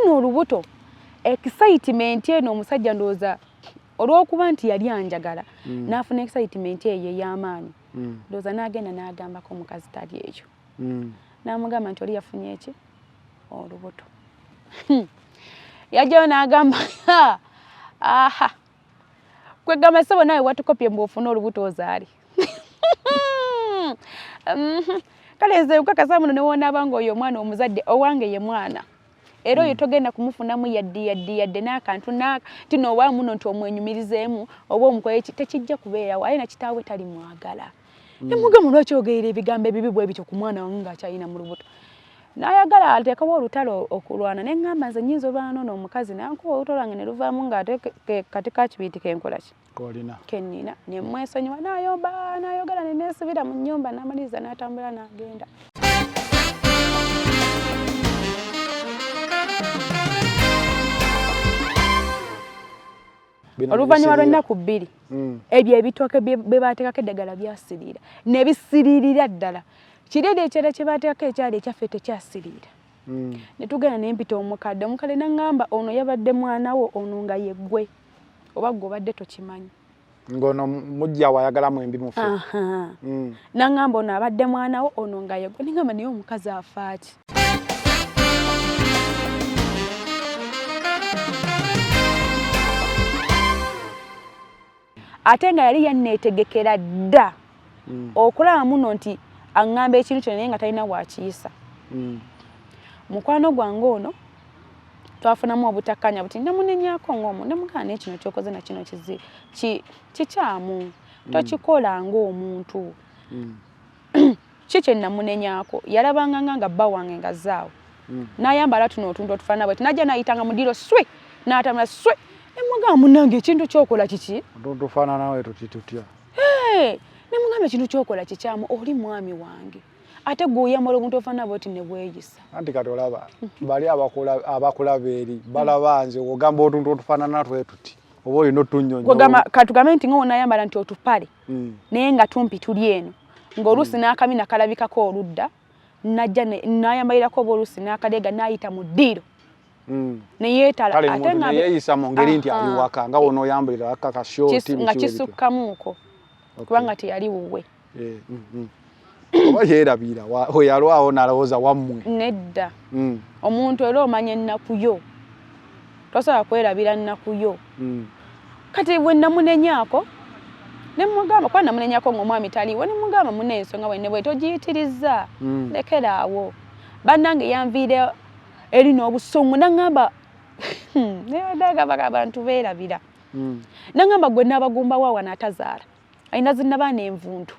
luno olubuto excitement eno omusajja ndooza olw'okuba nti yali anjagala n'afuna excitement eyo ey'amaanyi ndooza n'agenda n'agambako omukazi tali ekyo n'amugamba nti oli yafunye eki olubuto yajjayo n'agamba aha kwegamba ssebo nawe watukopye mbu ofuna olubuto ozaali kale nze nkakasa muno ne wonaaba nga oyo omwana omuzadde owange ye mwana era oyo togenda kumufunamu yadde n'akantu nti noowa muno nti omwenyumirizeemu oba omukoye tekijja kubeerawo aye na kitaawe tali mwagala nemugamba lwaki ogerera ebigambo ebibi bwe bityo ku mwana wange ng'akyalina mu lubuto n'ayagala ateekawo olutalo okulwana ne ŋŋamba nze nnyinza olwana n'omukazi nankuba olubuto lwange ne luvaamu ng'ate kati kakibiiti kenkola ki kennina ne mwesonyiwa n'ayogala ne neesibira mu nnyumba n'amaliriza n'atambula n'agenda. Oluvannyuma lw'ennaku 2 ebyo ebitooke bye baateekako eddagala byasiriira ne bisiriirira ddala. Kirede ekirala kye baateekako ekyali ekyaffe tekyasiriira. Ne tugenda ne mpita omukadde n'aŋŋamba ono yabadde mwana wo ono nga ye ggwe oba ggwe obadde tokimanyi. Ngono mujja wayagala mwembi mufe. N'aŋŋamba ono abadde mwana wo ono nga ye ggwe n'aŋŋamba naye omukazi afa ki? Ate nga yali yanneetegekera dda okulaba muno nti aŋŋamba ekintu kyo naye nga talina waakiyisa. Mukwano gwange ono twafunamu obutakkanya buti namunenyaako ng'omuntu nemugamba naye kino ky'okoze na kino kikyamu tokikola ng'omuntu. Ki kye namunenyaako yalabanga nga bba wange nga zaawo n'ayambala tuno otuntu otufaanana bwe najja n'ayitanga mu ddiiro swi n'atambula swi nemugamba munnange ekintu ky'okola kiki? Tufaanana we tutya? Nemugamba ekintu ky'okola kikyamu oli mwami wange ate gw'oyambala omuntu ofaanana bw'oti ne bweyisa. Anti kati olaba bali abakulaba eri balaba nze ogamba otuntu otufaanana twe tuti oba olina otunnyonnyo. Katugambe nti ng'owo n'ayambala nti otupale naye nga tumpi tuli eno ng'oluusi n'akamina kalabikako oludda najja n'ayambalirako oba oluusi n'akaleega n'ayita mu ddiiro neyeetala ate nga yeeyisa mu ngeri nti ali waka nga wonooyambalira akakashoti nga kisukkamuuko kubanga teyali wuwe. Oba yeerabira oyalwawo n'alowooza wammwe nedda. Omuntu era omanya ennaku yo tosobola kwerabira nnaku yo. Kati bwe namunenyaako ne mugamba kuba namunenyaako ng'omwami taliiwo ne mugamba munne ensonga bwe ne bwe togiyitirizza lekeraawo. Bannange yanviire eri n'obusungu n'aŋŋamba newadagaba abantu beerabira. N'aŋŋamba gwe n'abagumba wa wano atazaala ayina zinnabaana envuntu.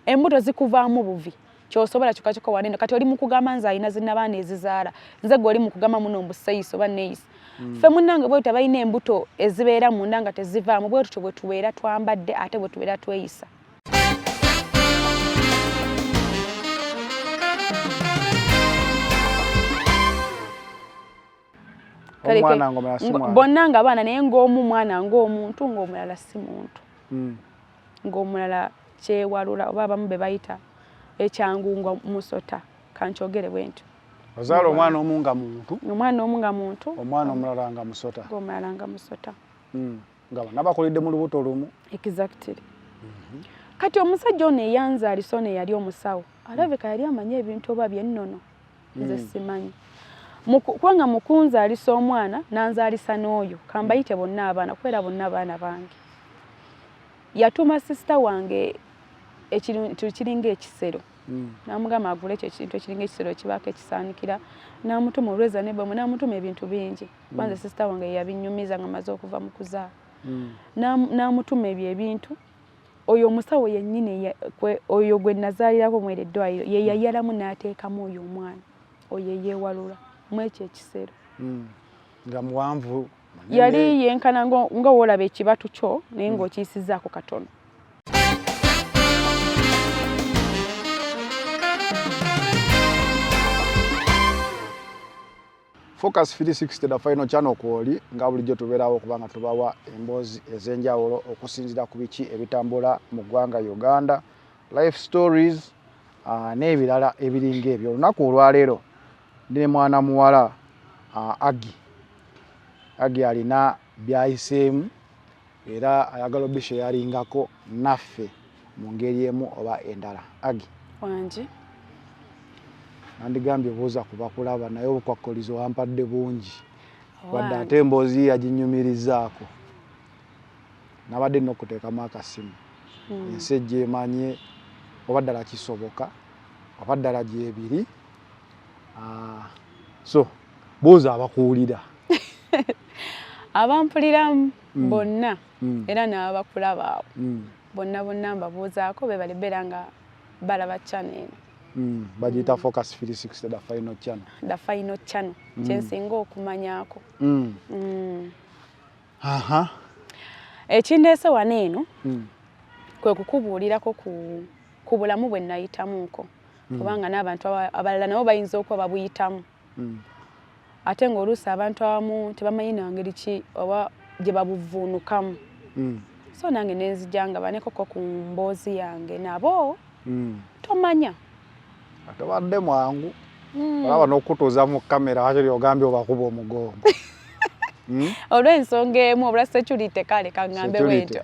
Embuto zikuvaamu buvi kyosobola kyokka waneno kati oli mu kugamba nze ayina zinnabaana ezizaala nze gwe oli mu kugamba muno mbuseeyisa oba neeyisa. Ffe munnange bwe tubalina embuto ezibeera munda nga tezivaamu bwe tutyo bwe tubeera twambadde ate bwe tubeera tweyisa. Bonna nga abaana naye ng'omu mwana ng'omuntu ng'omulala si muntu. Ng'omulala kyewalula oba abamu be bayita ekyangungwa musota kankyogere bwentyo. Ozaala omwana omu nga muntu. Omwana omu nga muntu. Omwana omulala nga musota. Ng'omulala nga musota. Nga nabakulidde mu lubuto lumu. Exactly. Kati omusajja ono eyanzaalisa ono eyali omusawo alabika yali amanyi ebintu oba byennono nze simanyi. Kubanga mukunzaalisa omwana nanzaalisa n'oyo kambayite bonna abaana kwera bonna abaana bange. Yatuma sisita wange ekintu kiringa ekisero. N'amugamba agule ekyo ekintu ekiringa ekisero kibaako ekisaanikira n'amutuma olweza ne bwe n'amutuma ebintu bingi. Kwanza sisita wange yabinyumiza nga amaze okuva mu kuzaala. N'amutuma ebyo ebintu. Oyo omusawo yennyini oyo gwe nazaalirako mwere eddwaliro ye yayalamu n'ateekamu oyo omwana. Oyo yeewalula mu ekyo ekisero. Nga muwanvu. Yali yenkana nga woolaba ekibatu kyo naye ng'okiyisizzaako katono. Focus 360 the final channel kwoli nga bulijjo tubeerawo kubanga tubawa emboozi ez'enjawulo okusinziira ku biki ebitambula mu ggwanga Uganda, life stories n'ebirala ebiringa ebyo. Olunaku olwaleero ndi mwana muwala Agi alina byayiseemu era ayagala obishe yalingako naffe mu ngeri emu oba endala. Agi wangi nandigambye buuza kuba kulaba naye obukwakolizo wampadde bungi wadde ate emboozi yaginyumirizaako nabadde nina okuteekamu akasimu ensi ejja emanye oba ddala kisoboka oba ddala gyebiri. So buuza abakuwulira abampuliramu bonna era n'abakulaba awo bonna mbabuuzaako bebale beera nga balaba channel bagiyita Focus 360 the final channel kyensinga okumanyaako. Ekindeese wano eno kwe kukubuulirako ku bulamu bwe nayitamuuko kubanga n'abantu abalala nabo bayinza okuba babuyitamu ate ng'oluusi abantu abamu tebamanyi na ngeri ki oba gye babuvuunukamu. So nange nenzija nga banekoko ku mboozi yange nabo tomanya atobadde mwangu olaba n'okutuuza mu kamera wakiri ogambye obakuba omugongo olw'ensonga emu obula security kale kaŋŋambe bwentyo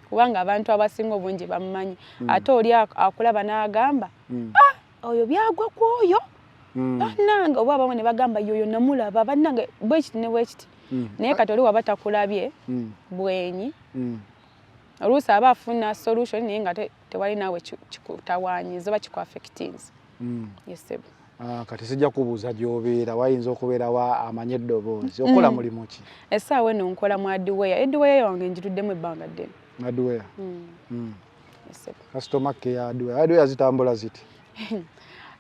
kubanga abantu abasinga obungi bamumanyi ate oli akulaba n'agamba oyo byagwa ku oyo bannange oba abamu ne bagamba yoyo namulaba bannange bwekiti ne bwekiti naye kati oli waba takulabye bwenyi oluusi aba afuna solution naye nga tewali naawe kikutawaanyiza oba kikuaffectinze. Yesebo kati sijja kubuuza gy'obeera wayinza okubeerawa amanye eddoboozi okola mulimu ki? Essaawa eno nkola mu adware wange njituddemu ebbanga ddene. Adware customer care adware zitambula ziti?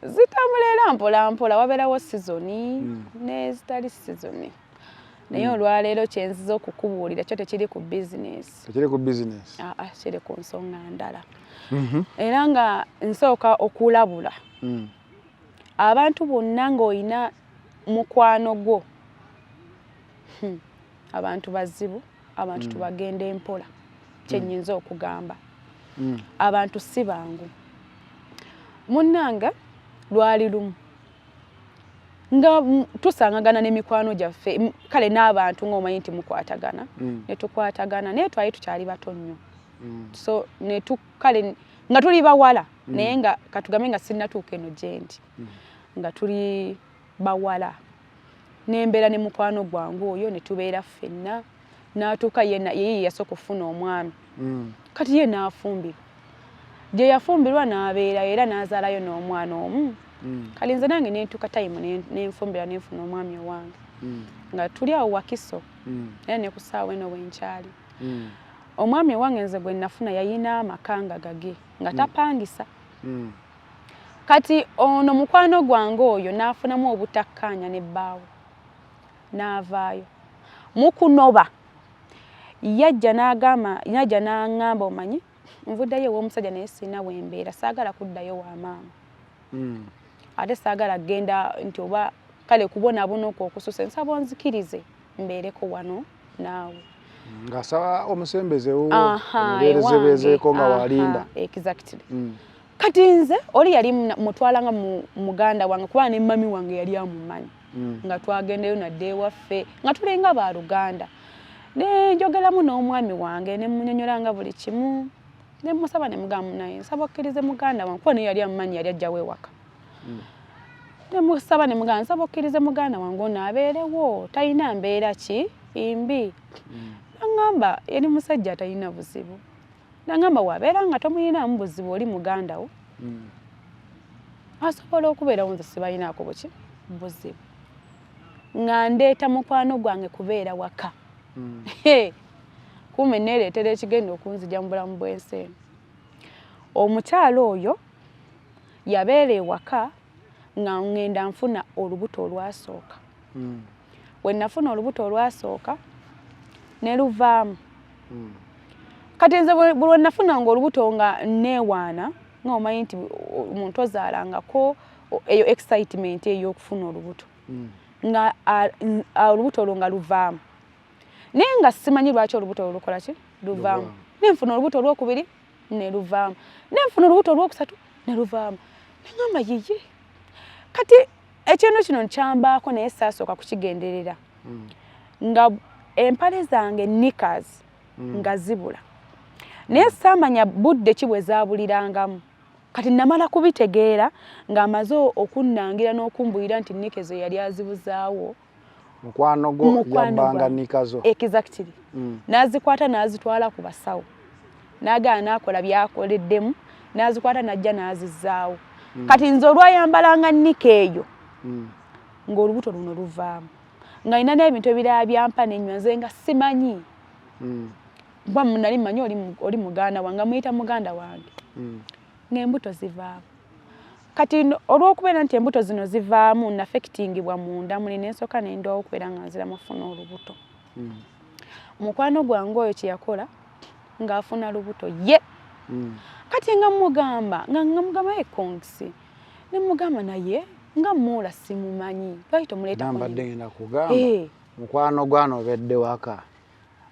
Zitambula era mpola mpola wabeerawo sizoni n'ezitali sizoni naye olwaleero kyenziza okukubuulira kyo tekiri ku bizinesi. Tekiri ku bizinesi? Kiri ku nsonga ndala era nga nsooka okulabula abantu bonna ng'olina mukwano gwo abantu bazibu abantu tubagenda empola kyennyinza okugamba abantu si bangu. Munnanga lwali lumu nga tusangagana n'emikwano gyaffe kale n'abantu ng'omanyi nti mukwatagana ne tukwatagana naye twali tukyali bato nnyo so kale nga tuli bawala naye nga katugambe nga sinnatuuka eno gye ndi nga tuli bawala n'embeera ne mukwano gwangu oyo ne tubeera ffenna n'atuuka ye yasooka okufuna omwami kati ye n'afumbirwa gye yafumbirwa n'abeera era n'azaalayo n'omwana omu kale nze nange nentuuka time nenfumbira nenfuna omwami owange nga tuli awo Wakiso era ne ku ssaawa eno wenkyali. Omwami owange nze gwe nafuna yayina amakanga gage nga tapangisa kati ono mukwano gwange oyo n'afunamu obutakkaanya ne bbaawe n'avaayo mukunoba yajja n'aŋŋamba omanyi nvuddeyo ew'omusajja naye sirina wembeera saagala kuddayo wa maama ate saagala genda nti oba kale kubonaabona okwo okususa nsaba onzikirize mbeereko wano naawe ng'asaba omusembezewo omubeerezebeezeeko nga walinda. Exactly. Kati nze oli yali mutwala nga muganda wange kuba ne mami wange yali amumanyi nga twagendeyo nadde ewaffe nga tulinga ba Luganda ne njogeramu n'omwami wange ne munyonyola nga buli kimu ne musaba ne mugamu naye nsaba okkirize muganda wange kuba naye yali amumanyi yali ajjawo ewaka ne musaba ne muganda nsaba okkirize muganda wange ono abeerewo talina mbeera ki imbi nangamba yali musajja atalina buzibu nangamba wabeera nga tomuyinamu buzibu oli muganda wo asobola okubeerawo nze sibalinaako buki buzibu nga ndeeta mukwano gwange kubeera waka kume neereetera ekigenda okunzija mu bulamu bw'ensi eno. Omukyalo oyo yabeera ewaka nga ngenda nfuna olubuto olwasooka we nafuna olubuto olwasooka ne luvaamu kati nze bwe nafuna nga olubuto nga neewaana ng'omanyi nti omuntu ozaalangako eyo excitement ey'okufuna olubuto nga olubuto olwo nga luvaamu naye nga simanyi lwaki olubuto olwo lukola ki luvaamu nenfuna olubuto olwokubiri ne luvaamu nenfuna olubuto olwokusatu ne luvaamu neŋŋamba yiye kati ekintu kino nkyambaako naye saasooka kukigenderera nga empale zange knickers nga zibula naye saamanya budde ki bwe zaabulirangamu kati namala kubitegeera ng'amaze okunnangira n'okumbulira nti knickers yali azibuzaawo mukwano go yabbanga nikazo exactly n'azikwata n'azitwala ku basawo n'agaana n'akola byakoleddemu n'azikwata n'ajja n'azizaawo kati nze olwayambalanga nnika eyo ng'olubuto luno luvaamu nga nina n'ebintu ebirala byampa n'enywa nze nga simanyi bwa nali mmanyi oli muganda wange amuyita muganda wange ng'embuto zivaamu kati olw'okubeera nti embuto zino zivaamu nafekitingibwa munda muli n'ensooka n'endwawo okubeera nga nziramu ofuna olubuto mukwano gwange oyo kye yakola ng'afuna lubuto ye kati nga mugamba ekongisi ne mugamba naye nga muula simumanyi lwaki tomuleeta nambadde ngenda kugamba mukwano gwano obedde waka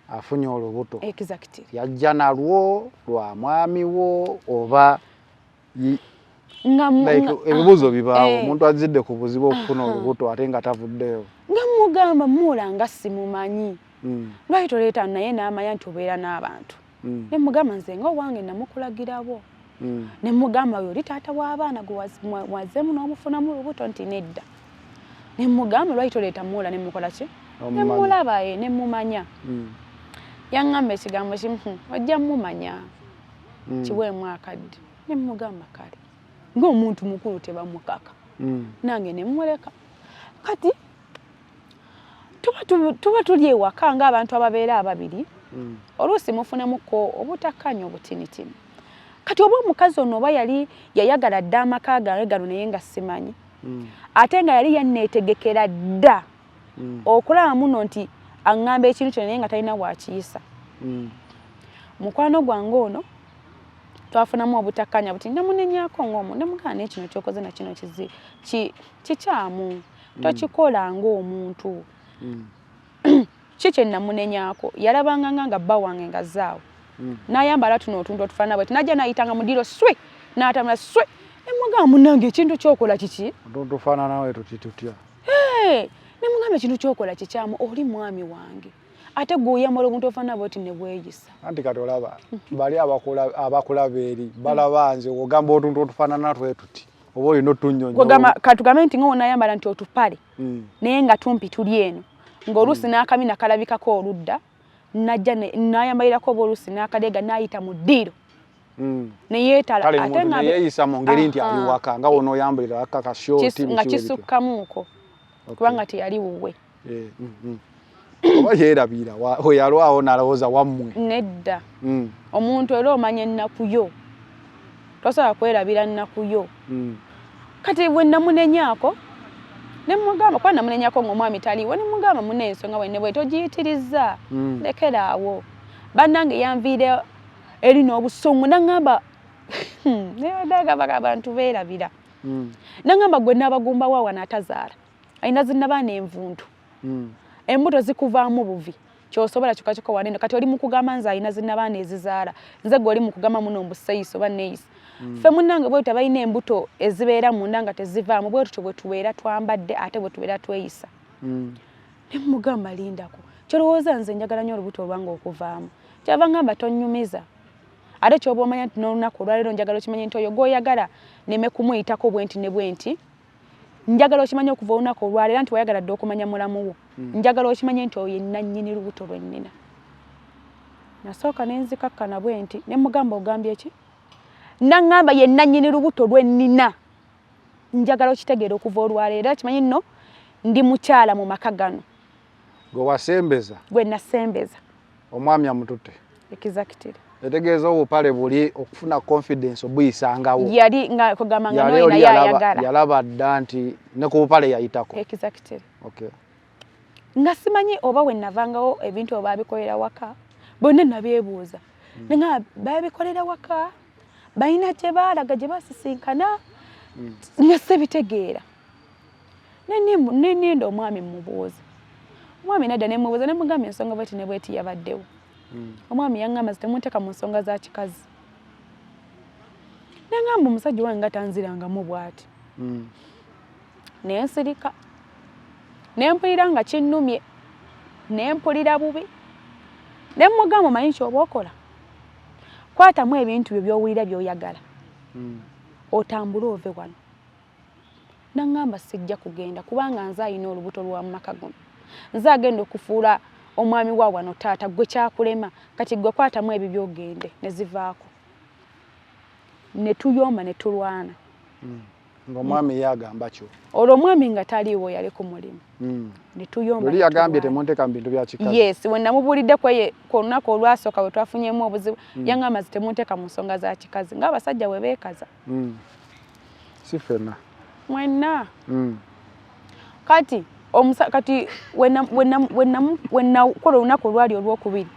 afunye olubuto exactly yajja nalwo lwa mwami wo oba ebibuzo bibaawo omuntu azidde ku buzibu okufuna olubuto ate nga tavuddeyo nga mugamba muula nga simumanyi lwaki toleeta naye n'amanya nti obeera n'abantu ne mugamba nze nga owange namukulagirabo ne mugamba oyo oli taata w'abaana gwe wazeemu n'omufunamu olubuto nti nedda ne mugamba lwaki toleeta muula ne mukola ki ne mulaba ne mumanya yaŋŋamba ekigambo kimu ojja mumanya kiweemu akadde ne mugamba kale ng'omuntu mukulu tebamukaka nange ne mmuleka kati tuba tuli ewaka ng'abantu ababeera ababiri oluusi mufunamuko obutakkanya obutinitini kati oba omukazi ono oba yali yayagala dda amaka gange gano naye nga simanyi ate nga yali yanneetegekera dda okulaba muno nti aŋŋamba ekintu kyo naye nga talina bwakiyisa mukwano gwange ono twafunamu obutakkanya buti namunenyaako ng'omu nemugana naye kino kyokoze na kino kikyamu tokikola ng'omuntu kikye namunenyaako yalabanga nga bba wange nga zaawo n'ayambala tuno otuntu otufaanana bweti najja n'ayitanga mu ddiiro swe n'atamula swe nemugamba munnange ekintu kyokola kiki tufaananawe tuti tutya nemugamba ekintu kyokola kikyamu oli mwami wange ate gweoyambala omuntu ofaanana bweti ne bweyisa anti kati olaba bali abakulaba eri balaba nze ogamba otuntu otufaanana twe tuti oba olina otunnyonnyola katugambe nti ng'owo n'ayambala nti otupale naye nga tumpi tuli eno ng'oluusi n'akamina kalabikako oludda najja n'ayambalirako oba oluusi n'akaleega n'ayita mu ddiiro neyeetala ate nga yeeyisa mu ngeri nti ali waka nga wonooyambalira waka kashooti nga kisukkamuuko kubanga teyali wuwe oba yeerabira oyalwawo n'alowooza wammwe nedda omuntu era omanya ennaku yo tosobola kwerabira nnaku yo kati bwe namunenyaako ne mugamba kuba namunenyaako ng'omwami taliiwo ne mugamba muna ensonga bwenne bwe togiyitiriza lekeraawo bannange yanviire eri n'obusungu naŋŋamba newadagabaka abantu beerabira naŋŋamba gwe n'abagumba wa wano atazaala alina zinnabaana envuntu embuto zikuvaamu buvi kyosobola kyokka waneno kati oli mu kugamba nze alina zinnabaana ezizaala nze gwe oli mu kugamba muno ombusayisa oba neeyisa ffe munnange bwe tuti balina embuto ezibeera munda nga tezivaamu bwe tutyo bwe tubeera twambadde ate bwe tubeera tweyisa ne mugamba lindako kyolowooza nze njagala nnyo olubuto olwange okuvaamu kyava ngamba tonnyumiza ate kyoba omanya nti n'olunaku olwaleero njagala okimanye nti oyo gw'oyagala neme kumuyitako bwenti ne bwenti njagala okimanye okuva olunaku olwaleero nti wayagala dde okumanya mulamu wo njagala okimanye nti oyo yenannyini lubuto lwe nnina nasooka ne nzikakkana bwenti ne mugamba ogambye ki naŋŋamba yenannyini lubuto lwe nnina njagala okitegeera okuva olwaleero era kimanyi nno ndi mukyala mu maka gano gwe wasembeza gwe nasembeza omwami amututte exactly etegeeza obupale buli okufuna confidence obuyisangawo yali nga kugamba nga noyo naye ayagala yalaba dda nti ne ku bupale yayitako exactly okay nga simanyi oba we navangawo ebintu oba abikolera waka bonna nabyebuuza nga babikolera waka balina gye baalaga gye basisinkana nga sebitegeera nenda omwami mubuuza omwami nadda nemubuuza nemugamba ensonga bweti ne bweti yabaddewo omwami yaŋŋamba temunteeka mu nsonga za kikazi neŋŋamba omusajja wange nga tanzirangamu bw'ati nensirika nempulira nga kinnumye nempulira bubi nemugamba manyi kyoba okola kwatamu ebintu byo byowulira byoyagala otambule ove wano nangamba sijja kugenda kubanga nze ayina olubuto lwa maka guno nze agenda okufuula omwami wa wano taata gwe kyakulema kati gwe kwatamu ebyo byogende ne zivaako ne tuyomba ne tulwana ng'omwami yagamba kyo olwo omwami nga taliiwo yali ku mulimu ne tuyomba oli yagambye temunteka mu bintu bya kikazi yes we namubuulidde ku lunaku olwasooka bwe twafunyemu obuzibu yangamba temunteka mu nsonga za kikazi ng'abasajja bwe beekaza si ffenna mwenna kati wennakola olunaku olwali olwokubiri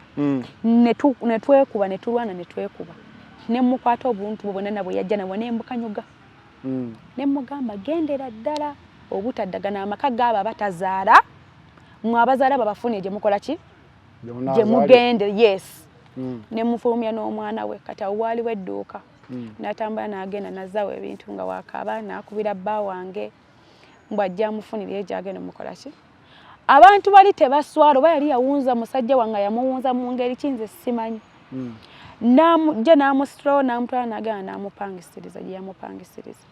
ne twekuba ne tulwana ne twekuba ne mukwata obuntu bwe bwonna nabwe yajja nabwe nembukanyuga ne mugamba gendera ddala obutaddagana amaka gaaba batazaala mwe abazaala babafune gye mukola ki gye mugende yes ne mufulumya n'omwana we kati awo waaliwo edduuka n'atambula n'agenda nazzaawo ebintu nga waakaaba n'akubira bba wange mbw'ajja amufunire gy'agenda mukola ki abantu bali tebaswala oba yali yawunza musajja wange yamuwunza mu ngeri ki nze simanyi n'amujja n'amusitulawo n'amutwala n'agenda n'amupangisiriza gye yamupangisiriza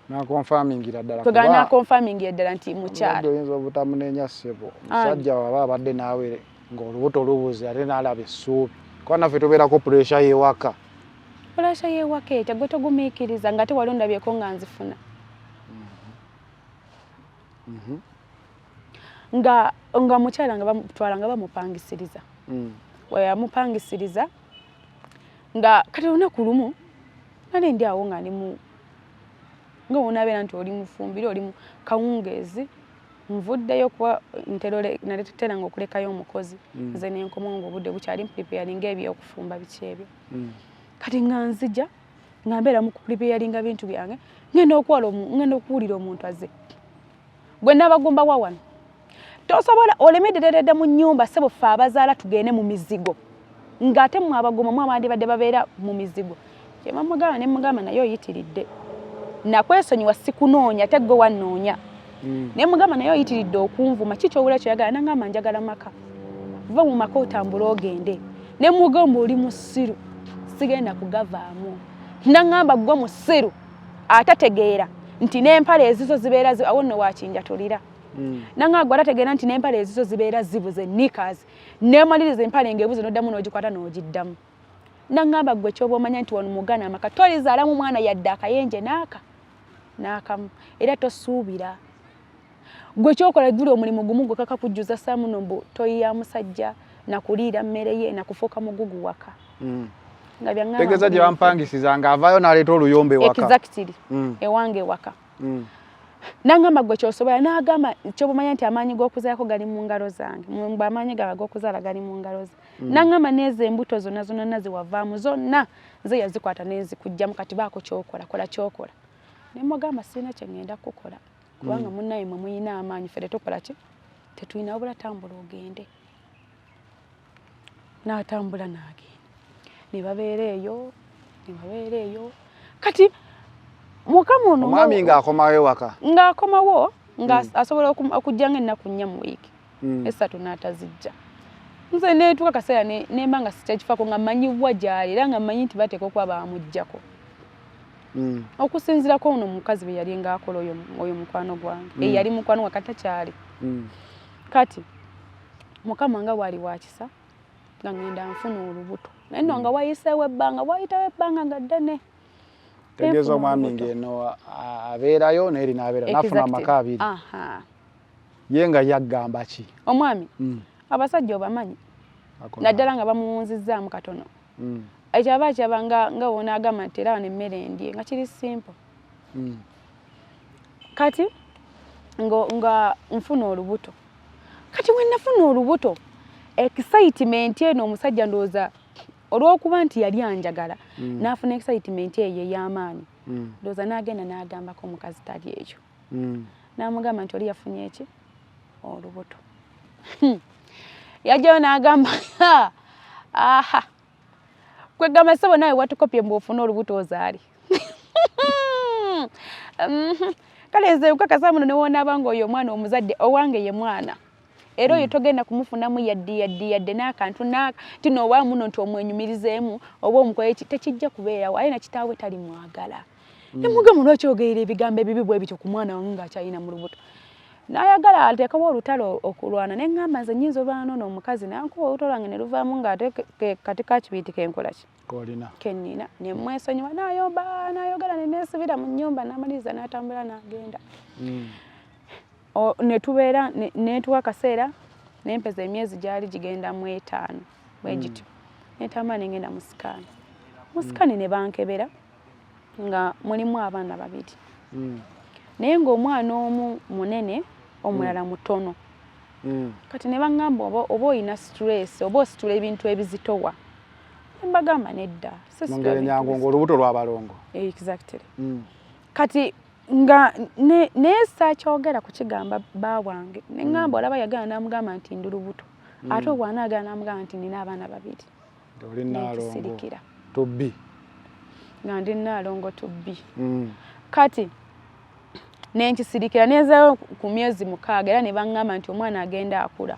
nakonfamingira ddala twegala nakonfamingira ddala nti mukyala oyinza obutamunenya ssebo musajja waba abadde naawe ng'olubuto lubuze ate n'alaba essuubi kuba naffe tubeerako puresha y'ewaka puresha y'ewaka etya gwe togumiikiriza nga te wali ondabyeko nga nzifuna nga mukyala nga bamutwala nga bamupangisiriza weyamupangisiriza nga kati olunaku lumu nali ndi awo nga nga wonabeera nti oli mufumbire oli mu kawungeezi nvuddeyo kuba naleteranga okulekayo omukozi nze nenkoma nga obudde bukyali mpulipeyalinga ebyokufumba biki ebyo kati nga nzija nga mbeera mu kupulipeyalinga bintu byange ngenda okuwulira omuntu azze gwe nabagumba wa wano tosobola olemedderedde mu nnyumba sebo ffe abazaala tugende mu mizigo ng'ate mwe abagoma mwe abandi badde babeera mu mizigo kyemamugamba ne mugamba naye oyitiridde nakwesonyiwa sikunoonya te gwe wannoonya naye mugamba naye oyitiridde okunvuma ki kyowula kyoyagala nangamba njagala maka va mu maka otambule ogende ne mugamba oli musiru sigenda kugavaamu nangamba gwe musiru atategeera nti n'empale ezizo zibeera awo nno wakinjatulira nangamba gwe atategeera nti n'empale ezizo zibeera zibuze nikazi nemaliriza empale ng'ebuze n'oddamu n'ogikwata n'ogiddamu nangamba gwe kyoba omanya nti wano mugana amaka tolizaalamu mwana yadde akayenje n'akamu era tosuubira gwe kyokola guli omulimu gumu gwe kakakujjuza saamu nombu toyiya musajja nakuliira mmere ye nakufuuka mugugu waka tegeeza gye bampangisiza ng'avaayo n'aleeta oluyomba ewaka exactly ewange ewaka nangamba gwe kyosobola n'agamba kyobumanya nti amaanyi g'okuzaako gali mu ngalo zange mbu amaanyi gaga g'okuzaala gali mu ngalo ze nangamba n'ezo embuto zonna zonna ziwavaamu zonna nze yazikwata n'ezikujjamu kati baako kyokola kola kyokola ne mugamba sirina kye ŋŋenda kukola kubanga munnaye mwe muyina amaanyi ffe tetukola ki tetulina wabula tambula ogende n'atambula n'agenda ne babeera eyo kati mukama ono omwami ng'akomawo ewaka ng'akomawo ng'asobola okujja ng'ennaku 4 mu wiiki esatu n'atazijja nze neetuuka kaseera nemba nga sikyekifako nga mmanyibwa gy'ali era nga mmanyi nti bateeka okuba bamuggyako okusinziirako ono mukazi bwe yali ng'akola oyo mukwano gwange eyali mukwano wakati takyali kati mukama nga bwali wakisa nga ngenda nfuna olubuto naye nno nga wayiseewo ebbanga wayitawo ebbanga nga ddene tegeeza omwami ng'eno abeerayo naye n'abeera nafuna amaka abiri ye nga yaggamba ki omwami abasajja obamanyi naddala nga bamuwunzizzaamu katono ekyaba kyaba nga wona agamba nti era wano emmere ndye nga kiri simple kati nga nfuna olubuto kati we nafuna olubuto excitement eno omusajja ndowooza olw'okuba nti yali anjagala n'afuna excitement eyo ey'amaanyi ndowooza n'agenda n'agambako omukazi tali ekyo n'amugamba nti oli yafunye eki olubuto yajjayo n'agamba aha kwegamba ssebo nawe watukopye mbu ofuna olubuto ozaali kale nze ukakasa muno ne wona abango oyo mwana omuzadde owange ye mwana era oyo togenda kumufunamu yadde n'akantu tino wa muno nti omwenyumirizeemu oba omukoye tekijja kubeerawo aye na kitaawe tali mwagala nemuga muno kyogerera ebigambo ebibi bwe bityo ku mwana wange ng'akyalina mu lubuto n'ayagala ateekawo olutalo okulwana ne ŋŋamba nze nnyinza olwana n'omukazi nankuba olubuto lwange ne luvaamu ng'ate kati kakibiiti kenkola ki kennina ne mwesonyiwa n'ayogala ne neesibira mu nnyumba n'amaliriza n'atambula n'agenda ne tubeera ne tuwa akaseera n'empeza emyezi gyali gigenda mu 5 bwe gityo n'etambula ne ngenda mu sikaani ne bankebera nga mulimu abaana 2 naye ng'omwana omu munene omulala mutono kati ne baŋŋamba oba oyina stress oba ositula ebintu ebizitowa ne mbagamba nedda mu ngeri nyangu ng'olubuto lw'abalongo exactly kati nga naye saakyogera ku kigamba baawange ne ŋŋamba olaba yagala n'amugamba nti ndi lubuto ate obwanaagala n'amugamba nti nina abaana 2 oli naalongo tubbi nga ndi naalongo tubbi kati nenkisirikira nezayo ku myezi 6 era ne baŋŋamba nti omwana agenda akula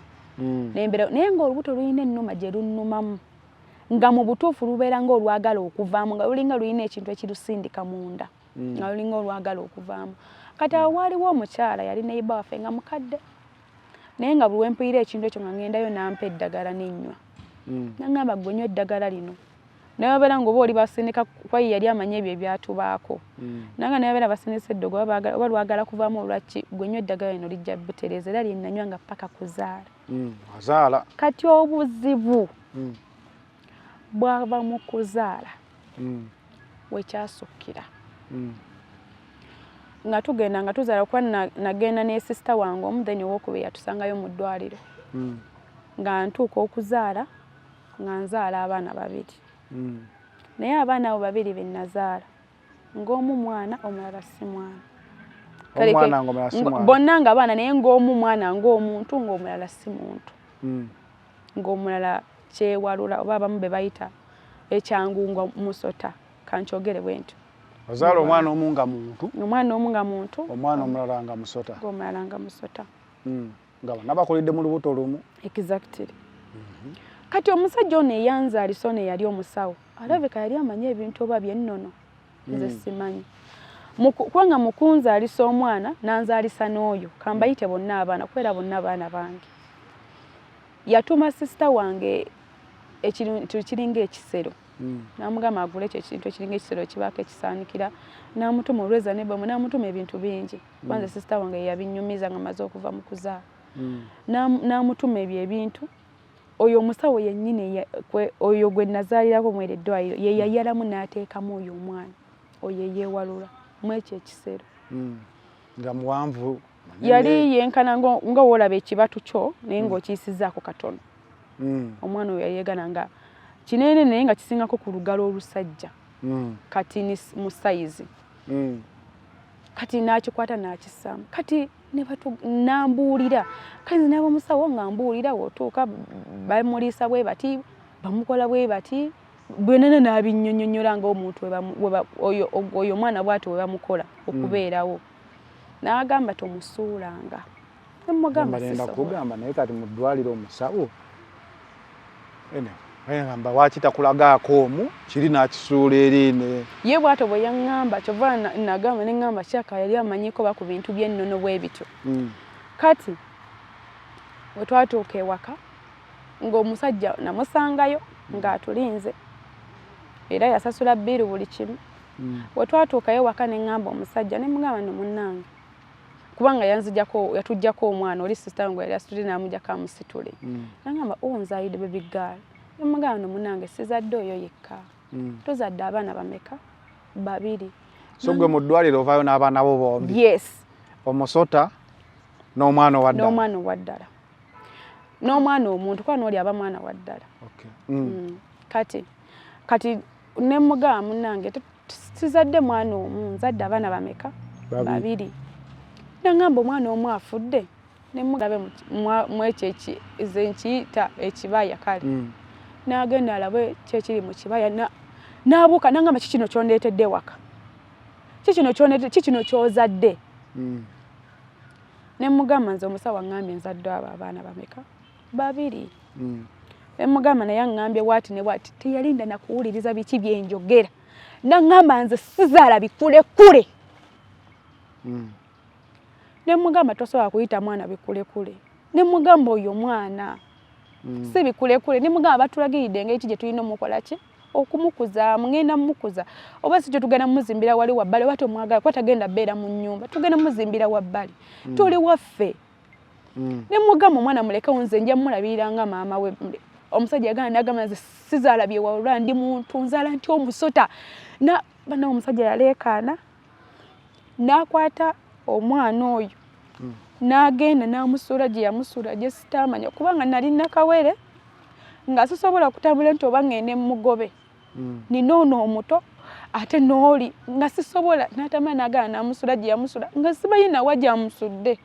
naye ng'olubuto lulina ennuma gye lunnumamu nga mu butuufu lubeera ng'olwagala okuvaamu nga lulinga lulina ekintu ekilusindika munda nga lulinga olwagala okuvaamu kati awo waaliwo omukyala yali neiba waffe nga mukadde naye nga buli wempulira ekintu ekyo nga ngendayo nampa eddagala n'ennywa naŋŋamba ggwe nywa eddagala lino naye wabeera ng'oba oli basindika kwayi yali amanye ebyo ebyatubaako nanga naye babeera basindisa eddogo oba lwagala kuvaamu olwaki ggwe nywa eddagala lino lijja butereeza era lyennanywa nga paka kuzaala azaala kati obuzibu bwava mu kuzaala wekyasukkira nga tugenda nga tuzaala kuba nagenda ne sisita wange omu then owokubiri yatusangayo mu ddwaliro nga ntuuka okuzaala nga nzaala abaana 2 naye abaana abo 2 be nazaala ng'omu mwana omulala si mwana bonna nga abaana naye ng'omu mwana ng'omuntu ng'omulala si muntu ng'omulala kyewalula oba abamu be bayita ekyangunga musota kankyogere bwentyo ozaala omwana omu nga muntu omwana omulala nga musota ng'omulala nga musota nga bonna bakulidde mu lubuto lumu exactly kati omusajja ono eyanzaalisa ono eyali omusawo alabika yali amanyi ebintu oba byennono nze simanyi kubanga mukunzaalisa omwana nanzaalisa n'oyo kambayite bonna abaana kubera bonna abaana bange yatuma sisita wange ekintu kiringa ekisero namugamba agule ekyo ekintu ekiringa ekisero kibaako ekisaanikira namutuma olweza ne bwe namutuma ebintu bingi kwanza sisita wange yabinyumiza nga maze okuva mu kuzaala namutuma ebyo ebintu oyo omusawo yennyini oyo gwe nazaalirako mwere eddwaliro ye yayalamu n'ateekamu oyo omwana oyo yeewalula mu ekyo ekisero nga muwanvu yali yenkana nga woolaba ekibatu kyo naye ng'okiyisizaako katono omwana oyo yali yegana nga kinene naye nga kisingako ku lugalo olusajja kati ni mu sayizi kati n'akikwata n'akissaamu kati nambuulira kati nze naba omusawo nga mbuulira wotuuka bamuliisa bwe bati bamukola bwe bati bwenene n'abinnyonnyonnyola ng'omuntu oyo omwana bw'ati we bamukola okubeerawo n'agamba tomusuulanga nemugamba nenda kugamba naye kati mu ddwaliro omusawo ngamba wakitakulaгаako omu kiri n'akisuula eriine ye bw'ato bwe yaŋŋamba kyova nagamba ne ŋŋamba kyaka yali amanyiko ba ku bintu by'ennono bwe bityo kati bwe twatuuka ewaka ng'omusajja namusangayo ng'atulinze era yasasula bbiiru buli kimu bwe twatuukayo ewaka ne ŋŋamba omusajja ne mugamba nno munnange kubanga yatuggyako omwana oli sisita wange yali asitule n'amugyako amusitule nagamba onzaalidde bebigaala nemugamba nno munnange sizadde oyo yekka tozadde abaana bameka 2 so gwe mu ddwaliro ovaayo n'abaana bo bombi yes omusota n'omwana owaddala n'omwana omuntu kuba n'oli aba mwana waddala kati nemugamba munnange sizadde mwana omu nzadde abaana bameka 2 nagamba omwana omu afudde nemugabe mu ekyo nze nkiyita ekibaya kale n'agenda alabe kyekiri mu kibaya n'abuuka nagamba kikino kyondeetedde waka kikino kyozadde ne mugamba nze omusawo ngambye nzadde abo abaana bameka 2 ne mugamba naye ngambye wati ne wati teyalinda na kuwuliriza biki byenjogera nangamba nze sizaala bikule kule ne mugamba tosobola kuyita mwana bikule kule ne mugamba oyo mwana si bikule kule ne mugamba batulagiridde engeri ki gye tulina omukola ki okumukuza mugenda mukuza oba si tugenda muzimbira wali wabbali wati omwagala kwa tagenda beera mu nnyumba tugenda muzimbira wabbali tuli waffe ne mugamba omwana muleke nze nja mulabirira nga maama we omusajja yagana nagamba nze sizaala bye wawula ndi muntu nzaala nti omusota na bana omusajja yaleekaana n'akwata omwana oyo n'agenda n'amusuula gye yamusuula gye sitamanya kubanga nali nakawere nga sisobola kutambula nti oba ngende mugobe ninoono omuto ate nooli nga sisobola n'atamanya n'agana n'amusuula gye yamusuula nga simanyi nawa gyamusudde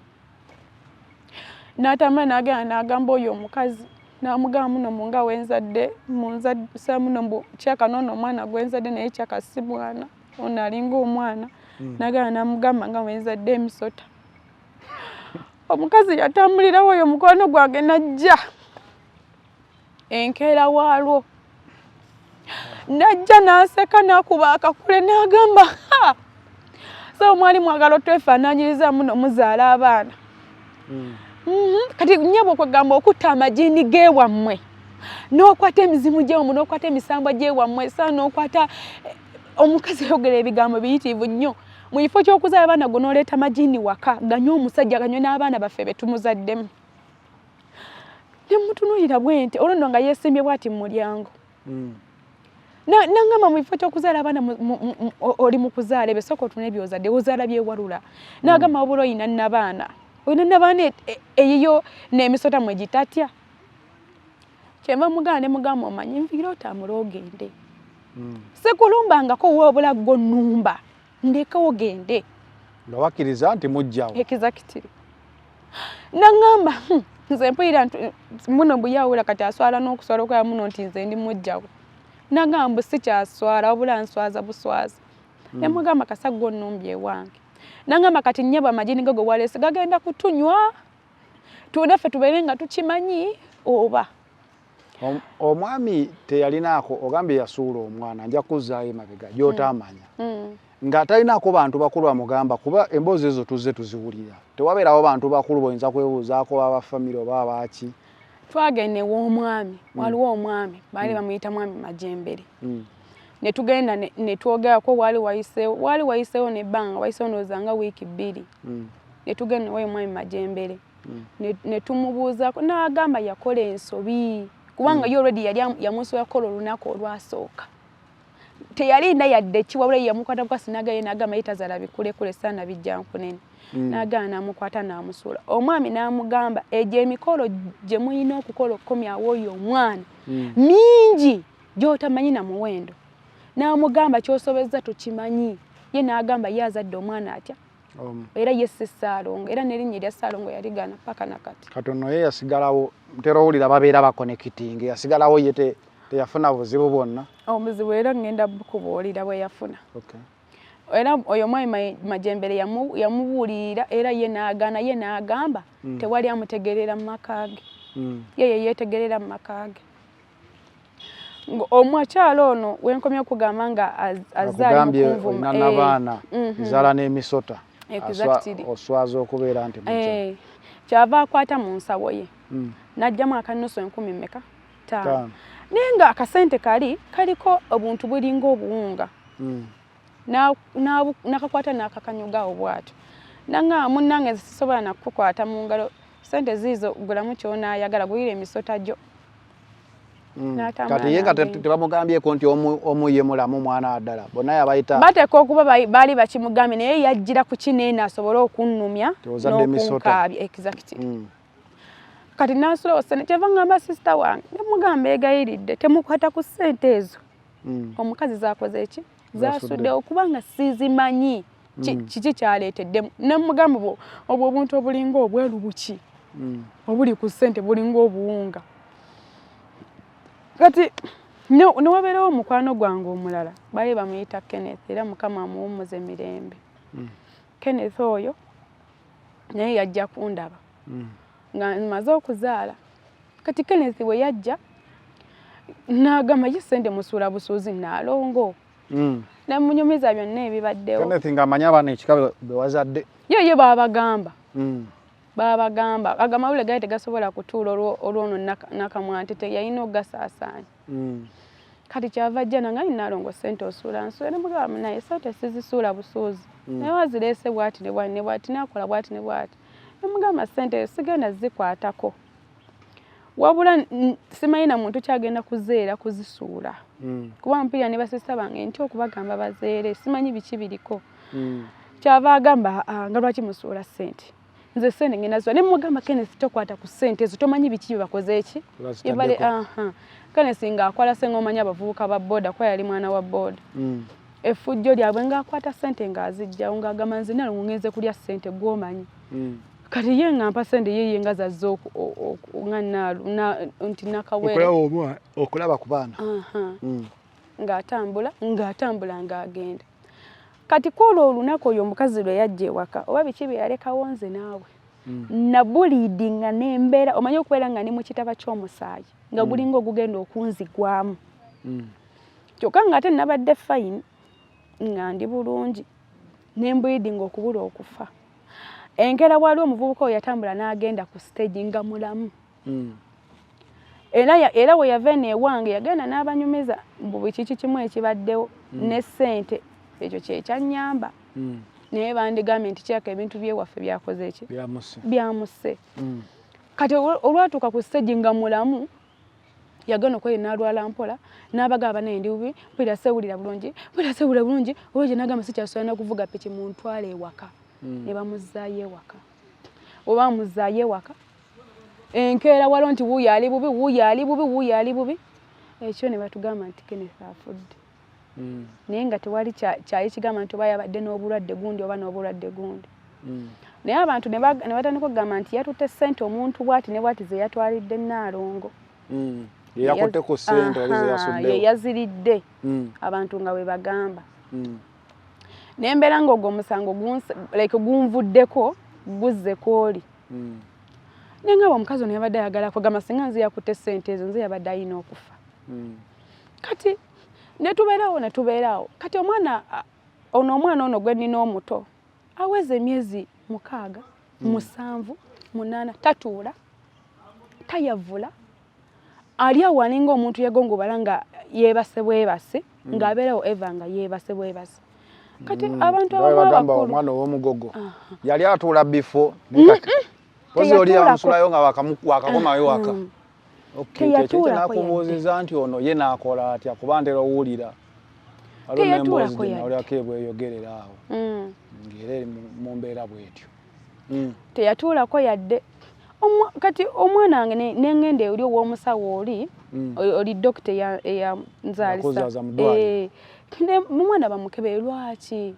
n'atamanya n'agana n'agamba oyo omukazi n'amugamba muno munga wenzadde munzadde muno mbu kyaka noono omwana gwenzadde naye kyaka si mwana ono alinga omwana n'agana n'amugamba nga wenzadde emisota omukazi yatambulirawo oyo mukwano gwange najja enkeera waalwo najja n'aseka n'akuba akakule n'agamba so mwali mwagala otwefaanaanyiriza muno muzaala abaana kati nnyabo kwegamba okutta amagini geewammwe n'okwata emizimu gyewammwe n'okwata emisambwa gyewammwe sa n'okwata omukazi yogera ebigambo biyitiivu nnyo mu kifo ky'okuzaala abaana go n'oleeta magini waka ganywe omusajja ganywe n'abaana baffe be tumuzaddemu ne mutunuulira bwe nti olwo nno nga yeesimbye bw'ati mu mulyango nangamba mu kifo ky'okuzaala abaana oli mu kuzaala ebe sooka otuna ebyozadde ozaala byewalula n'agamba wabula oyina nnabaana olina nnabaana eyiyo n'emisota mwe gitatya kyenva mugamba ne mugamba omanyi nviire otambula ogende sikulumbangako woobula gwo nnumba ndeka ogende nga wakkiriza nti mujjawo exactly nangamba nze mpulira muno buyawula kati aswala n'okuswala okwera muno nti nze ndi mujjawo nagamba sikyaswala wabula nswaza buswaza ne mugamba kasa gwo nnumbye ewange nangamba kati nnyaba amagini gago waleese gagenda kutunywa tunaffe tubeere nga tukimanyi oba omwami teyalinaako ogambye yasuula omwana nja kuzzaayo emabega gy'otaamanya nga talinaako bantu bakulu bamugamba kuba emboozi ezo tuzze tuziwulira tewabeerawo bantu bakulu boyinza kwebuuzaako abafamire oba abaaki twagenda ew'omwami waliwo omwami baali bamuyita mwami Majembere ne tugenda ne twogerako waali wayiseewo nebbanga wayiseewo ndowooza wiiki 2 ne tugenda ewayo mwami Majembere ne tumubuuzaako n'agamba yakola ensobi kubanga yo already yali yamusobola kukola olunaku olwasooka teyalinda yadde kiwabula yamukwata bukasi nagaye n'agamba yitazaala bikulekule saana bijja nkunene n'agamba n'amukwata n'amusuula omwami n'amugamba egyo emikolo gye muyina okukola okukomyawo oyo omwana mingi gy'otamanyi na muwendo n'amugamba ky'osobezza tukimanyi ye n'agamba ye azadde omwana atya era ye si Ssaalongo era n'erinnya erya Ssaalongo yaligana paka nakati katono ye yasigalawo ntera owulira babeera bakonekitinga yasigalawo ye teyafuna buzibu bwonna omuzibu era ngenda bukubuulira bwe yafuna era oyo mwami Majembere yamubuulirira era ye n'agaana ye n'agamba tewali amutegerera mu maka ge ye yeetegerera mu maka ge omwakyalo ono wenkomye okugamba nga azzaali mukunvuma n'abaana zaala n'emisota oswaza okubeera nti kyava akwata mu nsawo ye n'ajjamu akanusu 10,000 meka 5 naye nga akasente kaliko obuntu bulinga obuwunga n'akakwata n'akakanyugawo bw'atyo nangamba munnange sisobola nakukwata mu ngalo sente ziizo gulamu ky'onaayagala gulira emisota gyo kati ye nga tebamugambyeko nti omu ye mulamu mwana ddala bonna yabayita bateeka okuba baali bakimugambye naye yajjira ku kineena asobole okunnumya n'okunkaabya exactly kati n'asula osene kyeva ngamba sisita wange nemugamba egayiridde temukwata ku ssente ezo omukazi zaakoze eki zasudde okubanga sizimanyi kiki kyaleeteddemu nemugamba obwo obuntu obulinga obweru buki obuli ku ssente bulinga obuwunga kati newabeerawo omukwano gwange omulala baali bamuyita Kenneth era mukama amuwummuze mirembe Kenneth oyo naye yajja kundaba nga maze okuzaala. Kati Kenneth we yajja n'agamba ye ssente musuula busuuzi naalongo namunyumiza byonna ebibaddewo. Kenneth ng'amanya abaana ekika be wazadde ye babagamba babagamba agamawulire gaali tegasobola kutuula olwono nakamwantete yalina ogasaasaanya. Kati kyava ajja nange naalongo ssente osuula nsuula nemugamba naye ssente sizisuula busuuzi naye wazireese bwati ne bwati ne bwati nakola bwati ne bwati nemugamba ssente sigenda zikwatako wabula simanyi na muntu kyagenda kuzeera kuzisuula kuba mpulira ne basista bange nti okubagamba bazeere simanyi biki biriko. Kyava agamba nga lwaki musuula ssente nze ssente ngenda ziwa nemugamba Kenneth tokwata ku ssente ezo tomanyi biki bakoze eki ebale Kenneth ng'akwala senga omanyi abavubuka ba booda kwa yali mwana wa booda effujjo lyabwe ng'akwata ssente ng'azijjawo ng'agamba nze nalo ngenze kulya ssente gw'omanyi kati ye ng'ampa ssente ye nga zazze nti nakawere okulaba ku baana ng'atambula ng'agenda. Kati kwolwo olunaku oyo omukazi lwe yajja ewaka oba biki bye yalekawo nze naawe nabuliidinga n'embeera omanyi okubeera nga ni mu kitaba ky'omusaayi nga gulinga ogugenda okunzigwamu kyokka ng'ate nabadde fayini nga ndi bulungi nembuliidinga okubula okufa. Enkera bwali omuvubuka oyo yatambula n'agenda ku stage nga mulamu era we yava eno ewange yagenda n'abanyumiza mbu biki kimu ekibaddewo ne ssente ekyo kyekyannyamba naye bandigambye nti kyaka ebintu byewaffe byakoze eki byamuse. Kati olwatuuka ku stage nga mulamu yagana okweyo n'alwala mpola n'abagamba naye ndi bubi mpulira sewulira bulungi olwo gye n'agamba sikyasobola na kuvuga piki mu ntwala ewaka ne bamuzzaayo ewaka. Oba bamuzzaayo ewaka enkeera waliwo nti wuuyo ali bubi ekyo ne batugamba nti Kenneth afudde naye nga tewali kyali kigamba nti oba yabadde n'obulwadde gundi oba n'obulwadde gundi. Naye abantu ne batandika okugamba nti yatutte ssente omuntu bwati ne bwati ze yatwalidde Naalongo yakutteko ssente ye yaziridde abantu nga we bagamba. Nembeera ng'ogwo omusango gunvuddeko guzze kwoli naye nga omukazi ono yabadde ayagala kugamba singa nze yakutte ssente ezo nze yabadde alina okufa. Kati netubeerawo kati omwana ono gwe nnina omuto aweze emyezi 6, 7, 8 tatuula tayavula ali awo alinga omuntu yegongobala nga yeebase bwebase ng'abeerawo eva nga yeebase bwebase. Kati abantu abagamba omwana ow'omugogo yali atuula bifo pozi oli amusulayo nga wakakomayo waka ekyo nakubuuziza nti ono ye naakola atya kuba ntera owulira waliwo n'emboozi gye nawulyako ebweyogerera awo ng'era eri mu mbeera bw'etyo teyatuulako yadde. Kati omwana wange nengenda eri ow'omusawo oli dokita eyanzaalisa omwana bamukebere lwaki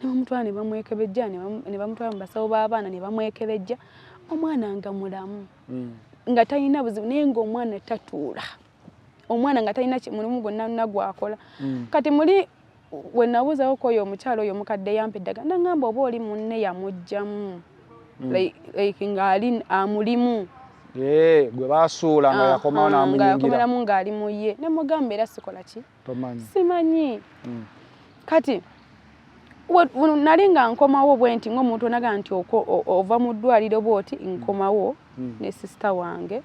ne bamutwala ne bamwekebejja ne bamutwala mu basawo b'abaana ne bamwekebejja omwana nga mulamu nga talina buzibu naye ng'omwana tatuula omwana nga talina mulimu gwonna gwakola. Kati muli we nabuuzawo kwoyo omukyalo oyo omukadde yampa eddagala nagamba oba oli munne yamuggyamu like ng'ali amulimu gwe baasuula nga yakomawo n'amunyingira ng'ali mu ye ne mugamba era sikola ki simanyi. Kati nali nga nkomawo bwe nti ng'omuntu onaga nti ova mu ddwaliro bw'oti nkomawo ne sisita wange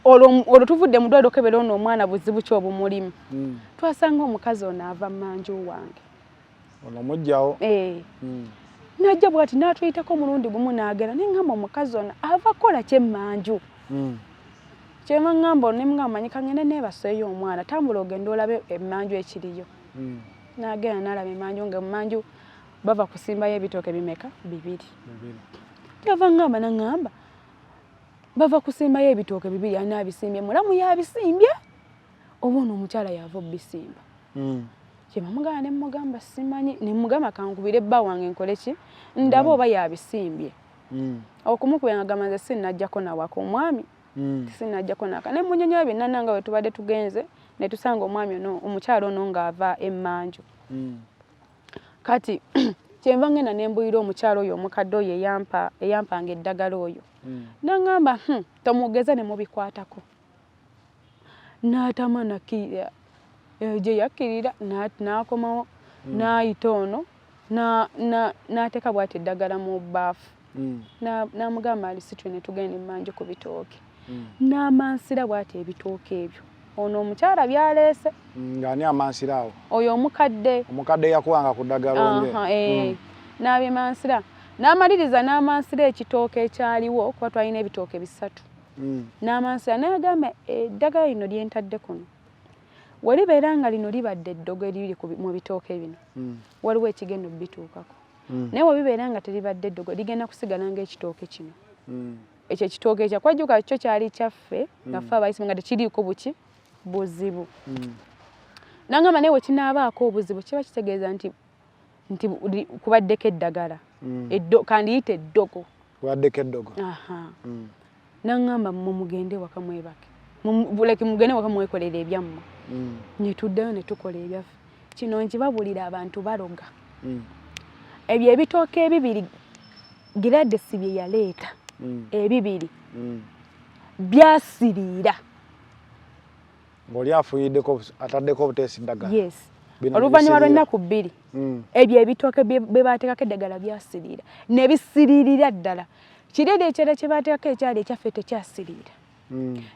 olwo tuvudde mu ddwaliro okebera ono omwana buzibu ki obumulimu twasanga omukazi ono ava mmanju wange ono mujjawo najja bwati n'atuyitako omulundi gumu n'agenda neŋŋamba omukazi ono ava kola kyemmanju kyema ŋŋamba ne mugamba manyi kangende neebaseeyo omwana tambula ogenda olabe emmanju ekiriyo n'agenda n'alaba emmanju nga emmanju bava kusimbayo ebitooke bimeka 2 kyava ŋŋamba naŋŋamba bava kusimbayo ebitooke 2 ani abisimbye mulamu yabisimbye oba ono omukyala yava obisimba kyema mugamba ne mugamba simanyi ne mugamba kankubire ebba wange nkole ki ndaba oba yabisimbye okumukubira ngagamba nze sinnajjako nawaka omwami sinnajjako naka ne munyonyola byonna nanga we tubadde tugenze ne tusanga omwami ono omukyala ono ng'ava emmanju. Kati kyenva ngenda ne mbuyira omukyalo oyo omukadde oyo eyampanga eddagala oyo n'aŋŋamba tomugeza ne mubikwatako n'atama nakkirira gye yakkirira n'akomawo n'ayita ono n'ateeka bw'ati eddagala mu bbaafu n'amugamba alisitule ne tugenda emmanje ku bitooke n'amansira bw'ati ebitooke ebyo ono omukyala byaleese ng'ani amansira awo oyo omukadde yakuwanga ku ddagala onge n'abimansira n'amaliriza n'amansira ekitooke ekyaliwo kuba twalina ebitooke bisatu n'amansira n'agamba eddagala lino lyentadde kuno walibeera nga lino libadde eddogo eriri mu bitooke bino waliwo ekigenda obituukako naye webibeera nga teribadde eddogo ligenda kusigala ng'ekitooke kino ekyo ekitooke ekyakwajuka kyo kyali kyaffe nga ffe abayisimu nga tekiriiko buzibu n'agamba naye wekinaabaako obuzibu kiba kitegeeza nti kubaddeko eddagala kandiyita eddogo kubaddeko eddogo n'agamba mugende waka mwebake mugende waka mwekolera ebyammwe ne tuddayo ne tukola ebyaffe kino nkibabulira abantu baloga ebyo ebitooke ebibiri Giradesi bye yaleeta ebibiri byasiriira ng'oli afuyiddeko ataddeko obuteesi ddagala yes oluvannyuma lw'ennaku bbiri ebyo ebitooke bye baateekako eddagala byasiriira ne bisiriirira ddala kiredi ekirala kye baateekako ekyali ekyaffe tekyasiriira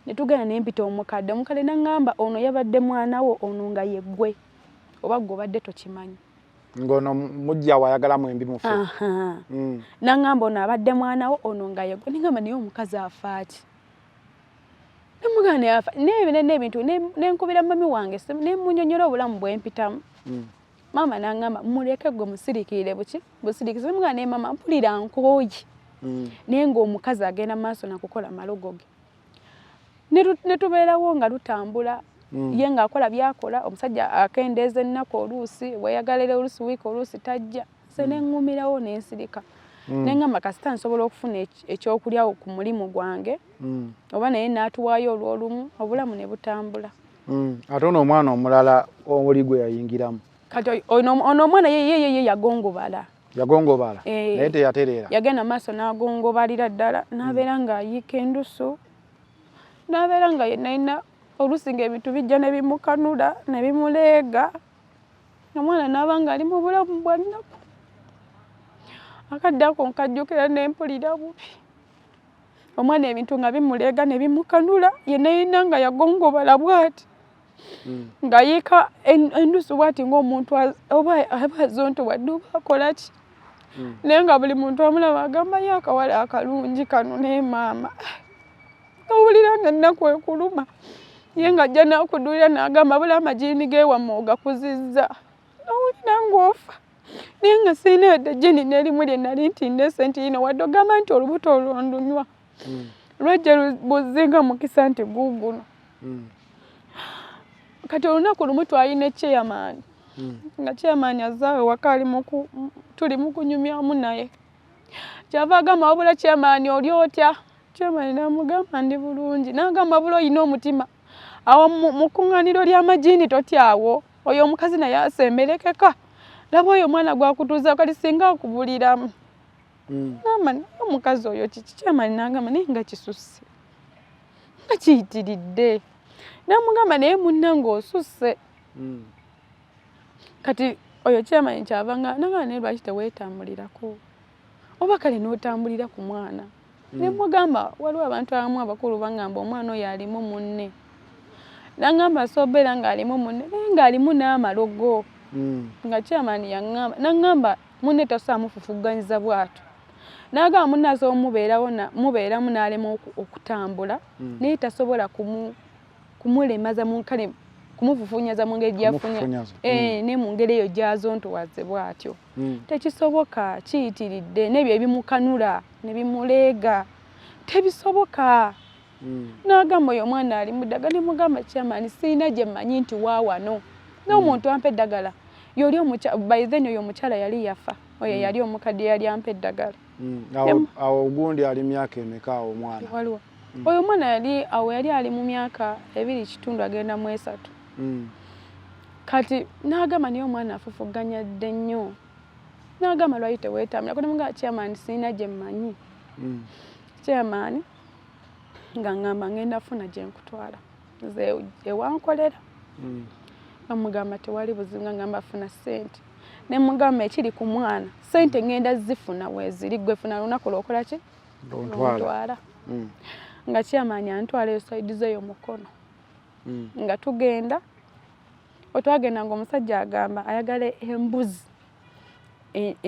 ne tugenda ne mpita omukadde n'aŋŋamba ono yabadde mwana wo ono nga ye ggwe oba ggwe obadde tokimanyi ng'ono mujja wayagalamu embi mufe n'aŋŋamba ono abadde mwana wo ono nga ye ggwe n'aŋŋamba naye omukazi afa ati nemugana yafa n'ebintu nenkubira mami wange ne munyonyola obulamu bwempitamu maama n'aŋŋamba muleke gwe musirikirire busirikize nemugana ne mama mpulira nkooyi naye ng'omukazi agenda maaso nakukola malogo ge ne tubeerawo nga lutambula ye ng'akola byakola omusajja akendeeza ennaku oluusi weyagalira oluusi wiiki oluusi tajja se neŋŋumirawo n'ensirika n'eŋŋamba kasita nsobola okufuna ekyokulya ku mulimu gwange oba naye n'atuwaayo olw'olumu obulamu ne butambula ate ono omwana omulala oli gwe yayingiramu kati ono omwana ye yagongobala naye teyatereera yagenda maaso n'agongobalira ddala n'abeera ng'ayiika endusu n'abeera nga yenayina oluusi ng'ebintu bijja ne bimukanula ne bimuleega omwana n'aba ng'ali mu bulamu bwa nnaku akadde ako nkajjukira n'empulira bubi omwana ebintu nga bimuleega ne bimukanula yenayina nga yagongobala bw'ati ng'ayiika endusu bw'ati ng'omuntu oba abazo wadde oba akola ki naye nga buli muntu amulaba agamba ye akawala akalungi kano naye maama owulira nga ennaku ekuluma ye ng'ajja n'akudulira n'agamba bula amajiini g'ewammwe ogakuzizza owulira ng'ofa naye nga sirina yadde ejjini n'erimu lye nali ntinde sente yino wadde ogamba nti olubuto olwondunywa lwajja buzzinga mukisa nti guuguno kati olunaku lumu twalina chairman nga chairman azaawe waka tuli mu kunyumyamu naye kyava agamba wabula chairman oli otya chairman n'amugamba ndi bulungi n'agamba bula oyina omutima awo mu kuŋŋaaniro ly'amajiini totyawo oyo omukazi naye asemberekeka laba oyo omwana gwakutuuza kati singa akubuliramu naye omukazi oyo kiki chairman n'agamba naye nga kisusse nga kiyitiridde n'amugamba naye munnange osusse kati oyo chairman kyava nga nagamba naye lwaki teweetambulirako oba kale n'otambulira ku mwana ne mugamba waliwo abantu abamu abakulu bangamba omwana oyo alimu munne n'agamba sobeera ng'alimu munne naye ng'alimu n'amalogo nga chairman yaŋŋamba n'agamba munne tasamufufugganyiza bw'ato n'agamba munne asobola mubeeramu n'alema okutambula naye tasobola kumulemaza kale kumufufunyaza mu ngeri gyafunya ne mu ngeri eyo gyazontowaze bw'atyo tekisoboka kiyitiridde n'ebyo ebimukanula ne bimuleega tebisoboka n'agamba oyo omwana ali mu ddagala ne mugamba chairman sirina gye mmanyi nti waawano n'omuntu ampa eddagala yoli by then oyo omukyala yali yafa oyo yali omukadde yali ampa eddagala awo ogundi ali myaka emeka awo omwana waliwo oyo omwana yali ali mu myaka 2.5 agenda mu 3 kati n'agamba naye omwana afufuganya dde nnyo n'agamba lwaki teweetambula kati muga chairman sina gye mmanyi chairman nga ngamba ngenda funa gye nkutwala nze ewankolera bamugamba tewali buzibu nga ngamba funa ssente ne mugamba ekiri ku mwana ssente ngenda zifuna weziri gwe funa lunaku lwokola ki ontwala nga chairman antwala esaidize yo mukono nga tugenda otwagenda nga omusajja agamba ayagala embuzi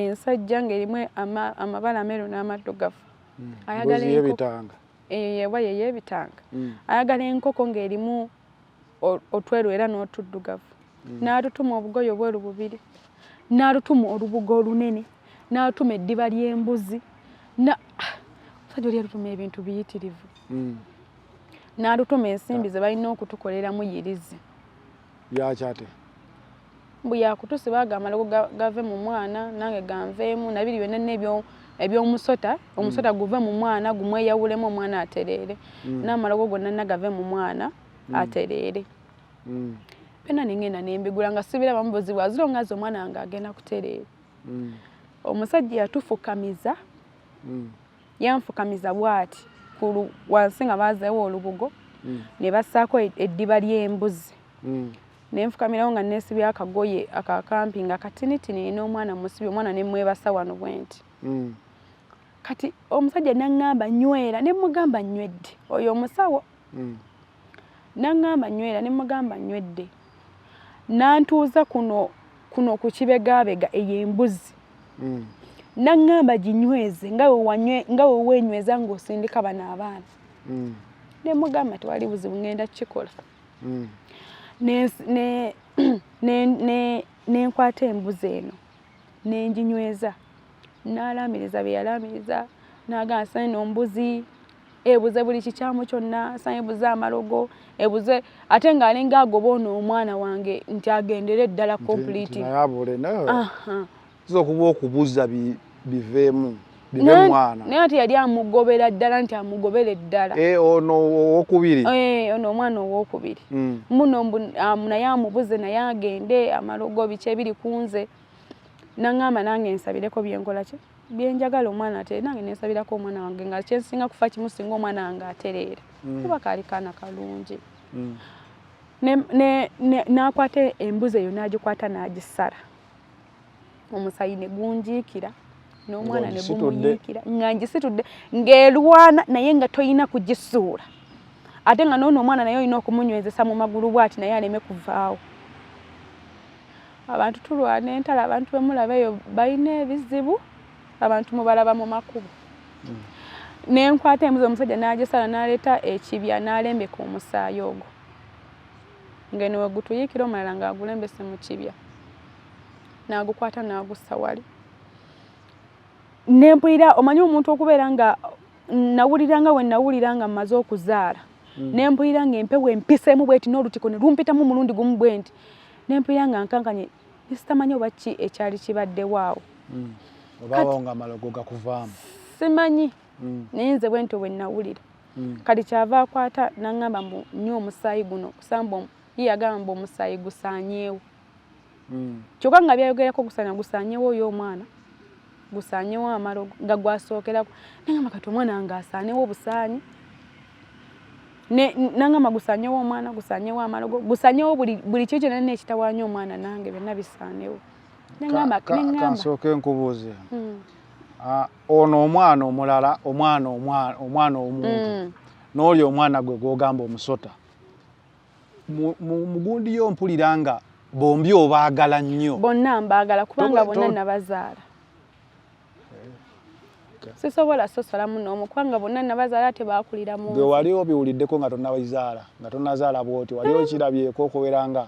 ensajja ng'erimu amabala ameeru n'amaddugavu ayagala ebitanga yewa yeyebitanga ayagala enkoko ng'erimu otweru era n'otuddugavu n'atutuma obugoye obweru bubiri n'atutuma olubugo olunene n'atutuma eddiba ly'embuzi omusajja oli atutuma ebintu biyitirivu n'atutuma ensimbi ze balina okutukoleramu yirizi yakyate mbu yakutusiba ag'amalogo gave mu mwana nange ganveemu nabiri byonna eby'omusota omusota guve mu mwana gumweyawulemu omwana atereere n'amalogo gonna nagave mu mwana atereere pena nengenda nembigula nga sibira bamubuzi bwaziro ngazi omwana wange agenda kutereera omusajja yatufukamiza yanfukamiza bwati wansi nga bazeewo olubugo ne bassaako eddiba ly'embuzi nenfukamirawo nga nesibya akagoye akakampi nga katinitini n'omwana musibi omwana nemwebasa wano bwenti kati omusajja naŋŋamba nywera ne mugamba nywedde oyo omusawo naŋŋamba nywera ne mugamba nywedde nantuuza kuno ku kibegabega ey'embuzi naŋŋamba ginyweze nga we wenyweza ng'osindika bano abaana ne mugamba tewali buzibu ngenda kukikola nenkwata embuzi eno nenginyweza n'alamiriza bye yalamiriza n'agamba sani ombuzi ebuze buli kikyamu kyonna sani ebuze amalogo ebuze ate ng'alinga agoba ono omwana wange nti agendere ddala complete okuba okubuza biveemu bive mwana naye ati yali amugobera ddala nti amugobere ddala ono owokubiri ono omwana owokubiri muno naye amubuze naye agende amalogo biki ebiri kunze naŋŋamba nange nsabireko byenkola ki byenjagala omwana ateere nange nensabirako omwana wange nga kyensinga kufa kimu singa omwana wange atereera kuba kaali kaana kalungi n'akwata embuzi eyo n'agikwata n'agisala omusayi ne gunjiikira n'omwana ne gumuyiikira nga ngisitudde ng'erwana naye nga toyina kugisuula ate nga noono omwana naye olina okumunywezesa mu magulu bwati naye aleme kuvaawo abantu tulwana entala abantu bemulaba eyo balina ebizibu abantu mubalaba mu makubo nenkwata embuzi omusajja n'agisala n'aleeta ekibya n'alembeka omusaayi ogwo ng'eno we gutuyiikira omulala ng'agulembese mu kibya n'agukwata n'agussa wali nempulira omanyi omuntu okubeera nga nawuliranga we nawulira nga mmaze okuzaala nempulira nga empewo empiseemu bweti n'olutiko ne lumpitamu mulundi gumu bwenti nempulira nga nkankanye nesitamanyi oba ki ekyali kibaddewaawo obaawo nga amalogo gakuvaamu simanyi naye nze bwenti we nawulira kati kyava akwata naŋŋamba mbu nnyo omusaayi guno kusamba ye yagamba mbu omusaayi gusaanyeewo kyokka nga byayogerako gusaanyeewo oyo omwana gusaanyeewo amalogo nga gwasookerako naŋŋamba kati omwana wange asaaneewo obusaanyi naŋŋamba gusaanyeewo omwana gusaanyeewo amalogo gusaanyeewo buli kiyo kyonna nekitawaanya omwana nange byonna bisaaneewo kansooke nkubuuze ono omwana omulala omwana omuntu n'oli omwana gwe gwogamba omusota mugundi yo mpulira nga bombi obaagala nnyo bonna mbaagala kubanga bonna nabazaala sisobola sosolamu n'omu kubanga bonna nabazaala ate baakulira mu gwe wali obiwuliddeko nga tonnazaala nga tonnazaala bwoti wali okirabyeko okubeeranga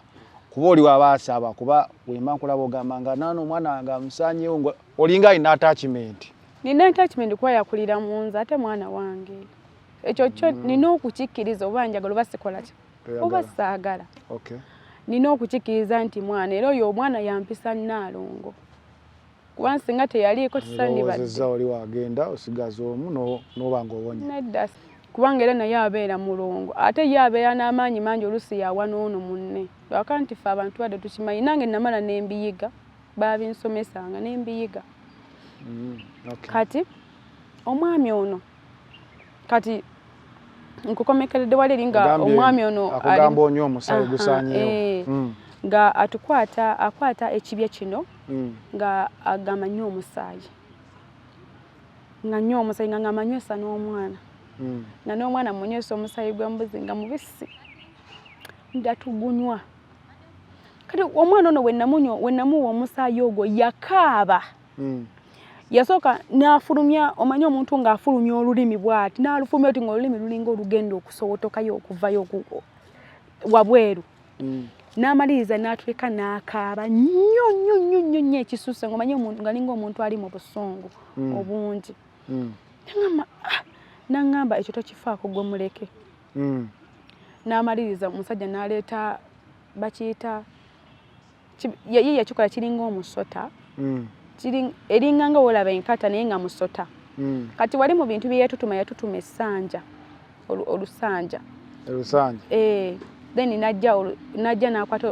kuba oli wabaasaba kuba wemba nkulaba ogamba nga naano omwana wange amusaanyeewo olinga alina attachment nina attachment kuba yakulira mu nze ate mwana wange ekyo kyo nina okukikkiriza oba njagala oba sikola ki oba saagala nina okukikkiriza nti mwana era oyo omwana yampisa Nnaalongo kuba singa teyaliiko tisandibadde oli wagenda osigaza omu n'oba ng'owonye nedda kubanga era naye abeera mulongo ate ye abeera n'amaanyi mangi oluusi yawa n'ono munne lwaka nti ffe abantu badde tukimanyi nange namala nembiyiga babinsomesanga ne mbiyiga. Okay. Kati omwami ono kati nkukomekeredde wali linga omwami ono akugamba onyo omusayi gusanyeewo nga akwata ekibye kino nga agamba nnyo omusaayi nga ngamanywesa n'omwana nga n'omwana munywesa omusaayi gw'embuzi nga mubisi ndatugunywa. Kati omwana ono we namuwa omusaayi ogwo yakaaba. Yasooka n'afulumya, omanyi omuntu ng'afulumya olulimi bw'ati n'alufulumya oti ng'olulimi lulinga olugenda okusowotokayo okuvayo wabweru. N'amaliriza n'atuleka n'akaaba nnyo ekisusse ng'omanyi ng'alinga omuntu ali mu busungu obungi. N'aŋŋamba ekyo tokifaako gwe muleke. N'amaliriza omusajja n'aleeta bakiyita ye yakikola kiringa omusota. Eringa nga wolaba enkata naye nga musota. Kati wali mu bintu bye yatutuma essanja olusanja. Then najja n'akwata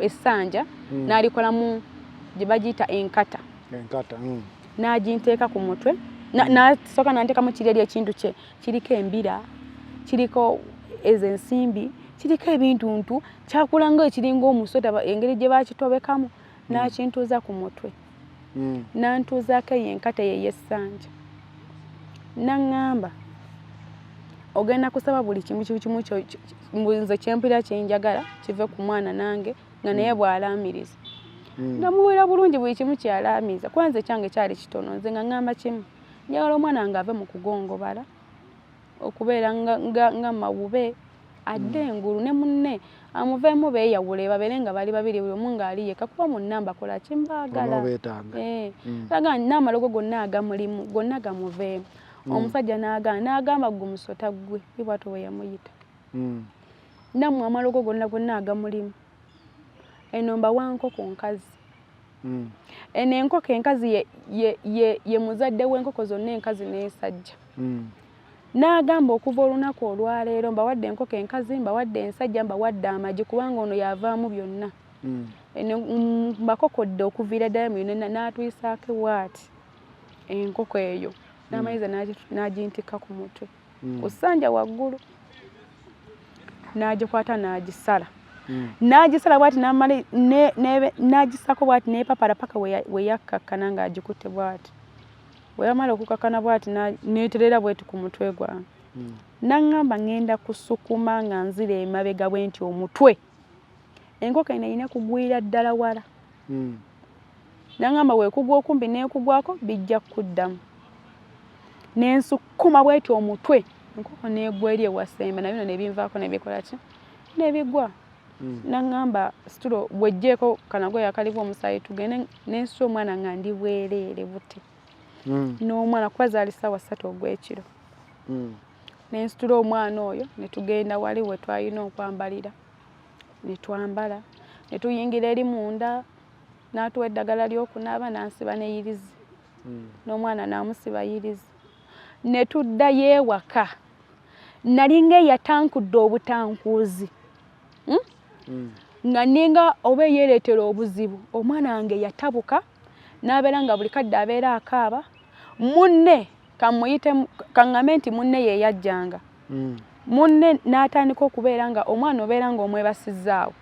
essanja n'alikolamu gye bagiyita enkata. N'aginteeka ku mutwe n'asooka n'anteekamu kireri ekintu kye kiriko embira kiriko ezo ensimbi kiriko ebintuntu kyakulanga ekiringa omusota engeri gye bakitobekamu n'akintuuza ku mutwe. N'antuuzaako enkata yey'essanja. N'aŋŋamba ogenda kusaba buli kimu nze kyempulira kyenjagala kive ku mwana nange nga naye bw'alaamiriza. Ndamuwera bulungi buli kimu kyalaamiriza. Kwanza ekyange kyali kitono nze nga ŋŋamba kimu njagala omwana nga ave mu kugongobala okubeera nga mawube adde engulu ne munne amuveemu beeyawule babeere nga bali babiri buli omu ng'ali yekka kuba munna mbakola kimbaagala. Laga n'amalogo gonna agamulimu gonna gamuveemu. Omusajja n'agamba gwe musota gwe bw'atyo bwe yamuyita. Nammwe amalogo gonna agamulimu. Eno mbawa nkoko nkazi. Eno enkoko enkazi ye muzadde w'enkoko zonna enkazi n'ensajja. N'agamba okuva olunaku olwaleero mbawadde enkoko enkazi, mbawadde ensajja, mbawadde amagi kubanga ono yavaamu byonna. Mbakokodde okuviira ddala mu n'atwisaako bw'ati enkoko eyo n'amayinza n'agintikka ku mutwe ku ssanja waggulu. N'agikwata n'agisala. N'agisala bw'ati n'agisako bw'ati n'epapala paka we yakkakkana ng'agikutte bw'ati. Bwe yamala okukakkana bw'ati n'eterera bw'eti ku mutwe gwange. N'aŋŋamba ŋŋenda kusukuma nga nzira emabega bwe nti omutwe. Enkoko eno erina kugwira ddala wala. N'aŋŋamba weekugwa okumpi n'ekugwako bijja kuddamu. N'ensukuma bw'eti omutwe. Enkoko n'egwa eri ewasemba na bino ne binvaako ne bikola ki? Ne bigwa. N'aŋŋamba situlo bw'eggyeko kanago yakaliva omusaayi tugende n'ensusa omwana nga ndi bwereere buti. N'omwana kuba zaali ssaawa 3 ogw'ekiro. N'ensitula omwana oyo ne tugenda wali we twalina okwambalira. Ne twambala ne tuyingira eri munda n'atuwa eddagala ly'okunaaba n'ansiba n'eyirizi. N'omwana n'amusiba yirizi. Ne tuddayo ewaka. Nalinga eyatankudde obutankuuzi. Nga ninga oba yeereetera obuzibu. Omwana wange yatabuka n'abeera nga buli kadde abeera akaaba. Munne kaŋŋambe nti munne ye yajjanga. Munne n'atandika okubeera nga omwana obeera ng'omwebasizzaawo.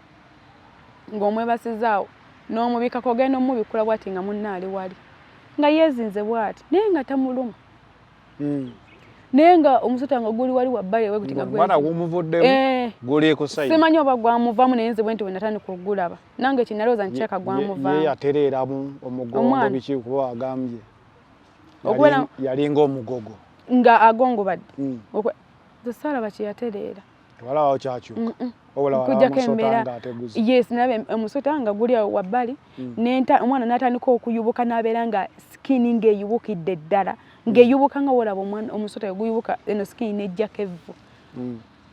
N'omubikako ogenda omubikula bw'ati nga munne ali wali. Nga yeezinze bw'ati naye nga tamuluma. Naye nga omusota nga guli wali wabbali we guti nga gwe. Mwana gumuvuddemu guli ku sayidi. Simanyi oba gwamuvaamu naye nze bwe nti bwe natandika okugulaba. Nange kinalowooza nkyeka gwamuvaamu. Ye yatereera omugongo biki kuba agambye. Yalinga omugogo. Nga agongobadde. Nze saalaba kye yatereera. Tewalabawo kyakyuka. Kujjako embeera. Yes, nabe omusota nga guli awo wabbali. Omwana n'atandika okuyubuka n'abeera nga sikini ng'eyubukidde ddala. Ng'eyubuka nga wolaba omusota guyubuka eno sikini n'ejjako evvu.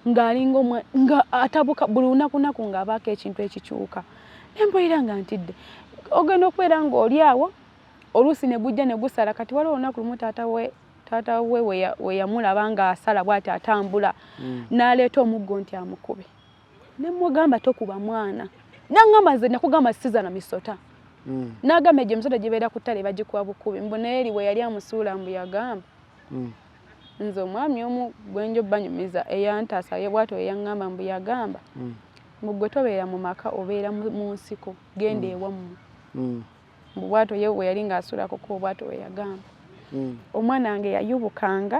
Ng'alinga nga atabuka buli lunaku ng'abaako ekintu ekikyuka. Ne mpulira nga ntidde. Ogenda okubeera ng'oli awo oluusi ne gujja ne gusala kati waliwo olunaku lumu taata we we yamulaba ng'asala bw'ati atambula n'aleeta omuggo nti amukube. Ne mugamba tokuba mwana. N'aŋŋamba nze nakugamba siza na misota. n'agamba egyo omusota gibeera ku ttale bagikuwa bukubi mbuneeri bwe yali amusuula mbu yagamba nze omwami omu gwenjo banyumiza eyantaasa ye bwatyo eyaŋŋamba mbu yagamba mbu gwe tobeera mu maka obeera mu nsiko genda ewammwe mbu bwatyo ye bwe yali ng'asuulako ko bwatyo we yagamba omwana wange yayubukanga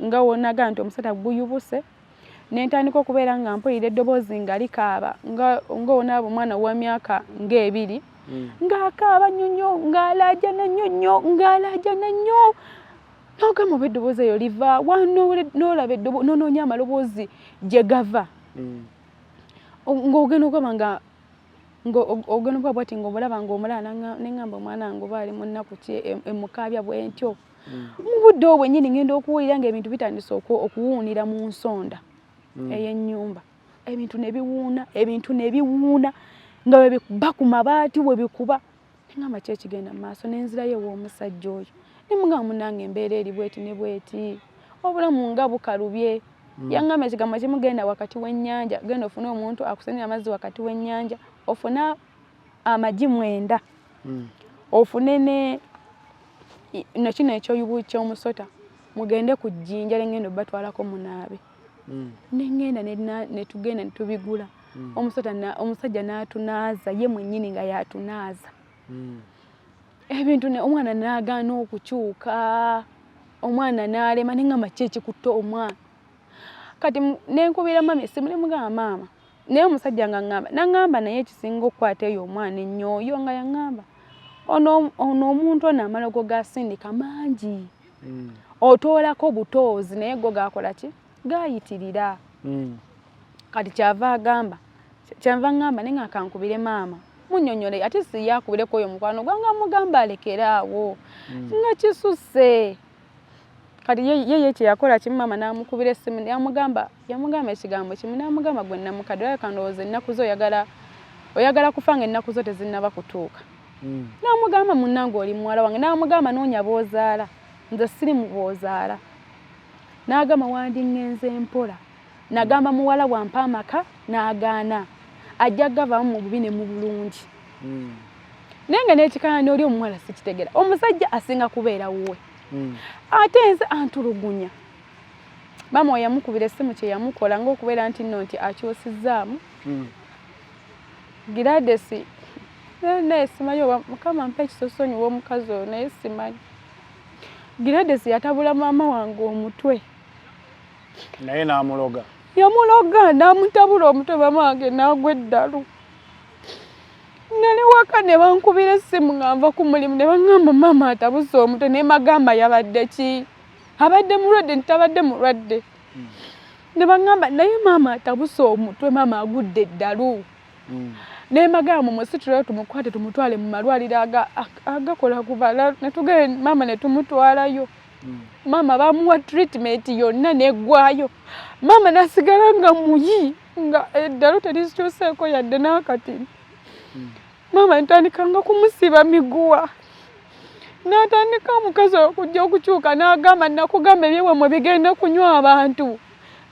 nga wonaga nti omusota guyubuse nentandika okubeera nga mpulira eddoboozi nga likaaba nga onaaba omwana wa myaka ng'ebiri ng'akaaba nnyo ng'alaajana nnyo n'ogamba oba eddoboozi eyo liva n'olaba n'onoonya amaloboozi gye gava ng'ogenda ogamba nga ogenda okuba bwati ng'omulaba ng'omulala neŋŋamba omwana wange oba ali mu nnaku ki emukaabya bwentyo mu budde obwo bwennyini ngenda okuwulira ng'ebintu bitandise okuwuunira mu nsonda ey'ennyumba ebintu ne biwuuna nga bwe bikuba ku mabaati bwe bikuba neŋŋamba ki ekigenda mu maaso n'enzirayo ew'omusajja oyo nemugamba munnange embeera eri bweti ne bweti obulamu nga bukalubye yaŋŋamba ekigambo kimu genda wakati w'ennyanja genda ofune omuntu akusenera amazzi wakati w'ennyanja ofuna amagi 9 ofune ne kino ekyoyubu ky'omusota mugende ku jjinja lengenda obatwalako munaabe nengenda netugenda netubigula omusajja n'atunaaza ye mwennyini nga yatunaaza ebintu omwana n'agaana okukyuka omwana n'alema neŋŋamba ki ekikutte omwana kati nenkubira mami essimu nemugamba maama naye omusajja nga naŋŋamba naye ekisinga okukwata eyo omwana ennyo nga yaŋŋamba ono omuntu ono amalogo gasindika mangi otoolako butoozi naye go gakola ki gayitirira kati kyanva ŋŋamba naye nga kankubire maama munnyonnyole ate si yakubireko oyo mukwano gwanga mugamba alekeraawo nga kisusse kati ye kyeyakola kimu maama n'amukubira essimu yamugamba ekigambo kimu n'amugamba gwe namukadde olabika ndowooza ennaku zo oyagala kufa nga ennaku zo tezinnaba kutuuka n'amugamba munnange oli muwala wange n'amugamba noonya b'ozaala nze siri mu b'ozaala n'agamba wandingenze mpola nagamba muwala wampa amaka n'agaana ajja gavaamu mu bubi ne mu bulungi naye nga n'ekikaana oli omuwala sikitegera omusajja asinga kubeera wuwe ate nze antulugunya maama we yamukubira essimu kye yamukola ng'okubeera nti nno nti akyusizzaamu giradesi naye simanyi oba mukama mpa ekisosonyi w'omukazi oyo naye simanyi giradesi yatabula maama wange omutwe naye n'amuloga yamuloga n'amutabula omutwe maama wange n'agwa eddalu nali waka ne bankubira essimu nga nva ku mulimu ne baŋŋamba maama atabuse omutwe naye magamba yabadde ki abadde mulwadde ntabadde mulwadde ne baŋŋamba naye maama atabuse omutwe maama agudde eddalu naye magamba mumusitulayo tumukwate tumutwale mu malwaliro agakola ku bala netugende maama ne tumutwalayo maama bamuwa treatment yonna neggwayo maama nasigala nga muyi nga eddalu terisikyuseeko yadde n'akatini maama ntandikanga kumusiba miguwa n'atandika omukazi okujja okukyuka n'agamba nakugamba ebyewamwe bigenda kunywa abantu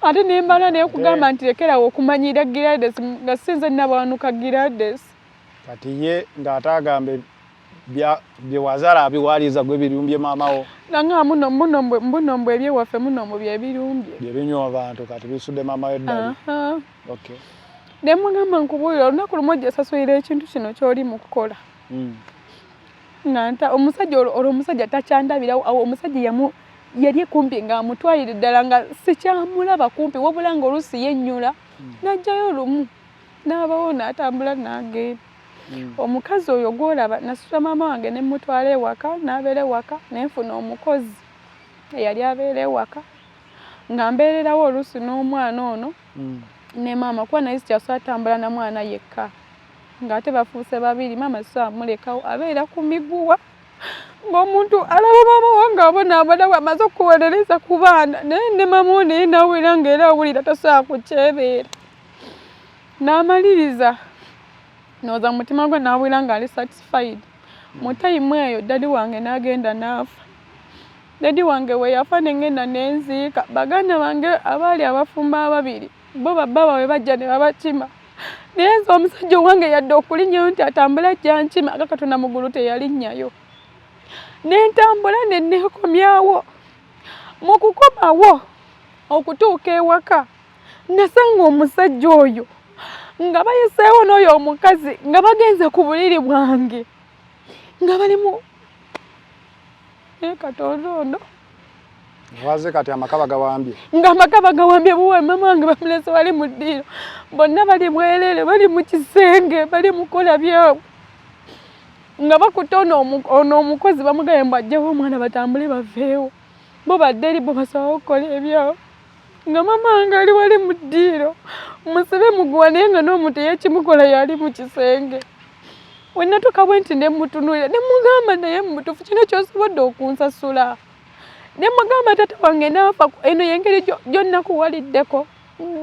ate nembala naye kugamba nti lekerawo okumanyira Gladys nga sinze nabawanuka Gladys kati ye ng'atagamba byewazaala abiwaaliza gwe birumbye maamawo nanga muno mbwe ebyewaffe muno mu byebirumbye byebinywa abantu kati bisudde maamawo eddali okay nemugamba nkubuulira olunaku lumu ojja sasulira ekintu kino ky'oli mu kukola nga omusajja olwo omusajja takyandabirawo awo omusajja yali kumpi ng'amutwalire ddala nga sikyamulaba kumpi wabula nga oluusi yennyula n'ajjayo lumu n'abawo n'atambula n'agenda omukazi oyo gw'olaba nasula maama wange ne mutwala ewaka n'abeera ewaka nenfuna omukozi eyali abeera ewaka nga mbeererawo oluusi n'omwana ono ne maama kuba naye sikyasobola atambula na mwana yekka ng'ate bafuuse babiri maama siamulekawo abeera ku miguwa ng'omuntu alaba maama wange abonaabona bw'amaze okuwolereza ku baana naye ne maama wo naye n'awulira ng'era awulira tasobola kukyebeera n'amaliriza nooza mu mutima gwe n'awulira ng'ali satisfied mu tayimu eyo dadi wange n'agenda n'afa dadi wange we yafa nengenda n'enziika baganda bange abaali abafumba ababiri bo babba bawe bajja ne babakima Nenzo omusajja wange yadde okulinnyayo nti atambula jankima akakatu na mugulu teyalinnyayo. Nentambula ne neekomyawo. Mu kukomawo okutuuka ewaka nasanga omusajja oyo nga bayiseewo n'oyo omukazi nga bagenze ku buliri bwange nga bali mu katondo. Waze kati amakaba gawambye. Nga amakaba gawambye buwe mama wange bamulese wali mu ddiiro. Bonna bali bwerere bali mu kisenge bali mukola byawo. Nga bakutte ono omukozi bamugaye mbajjewo omwana batambule baveewo. Bo badde eri bo basobola okukola ebyawo. Nga mama wange ali wali mu ddiiro. Musibe muguwa naye nga n'omuntu eyekimukola yali mu kisenge. We natuuka bwe nti ne mutunuulira ne mugamba naye mutuufu kino ky'osobodde okunsasula. Ne mugamba tata wange naafa eno y'engeri gy'onnakuwaliddeko.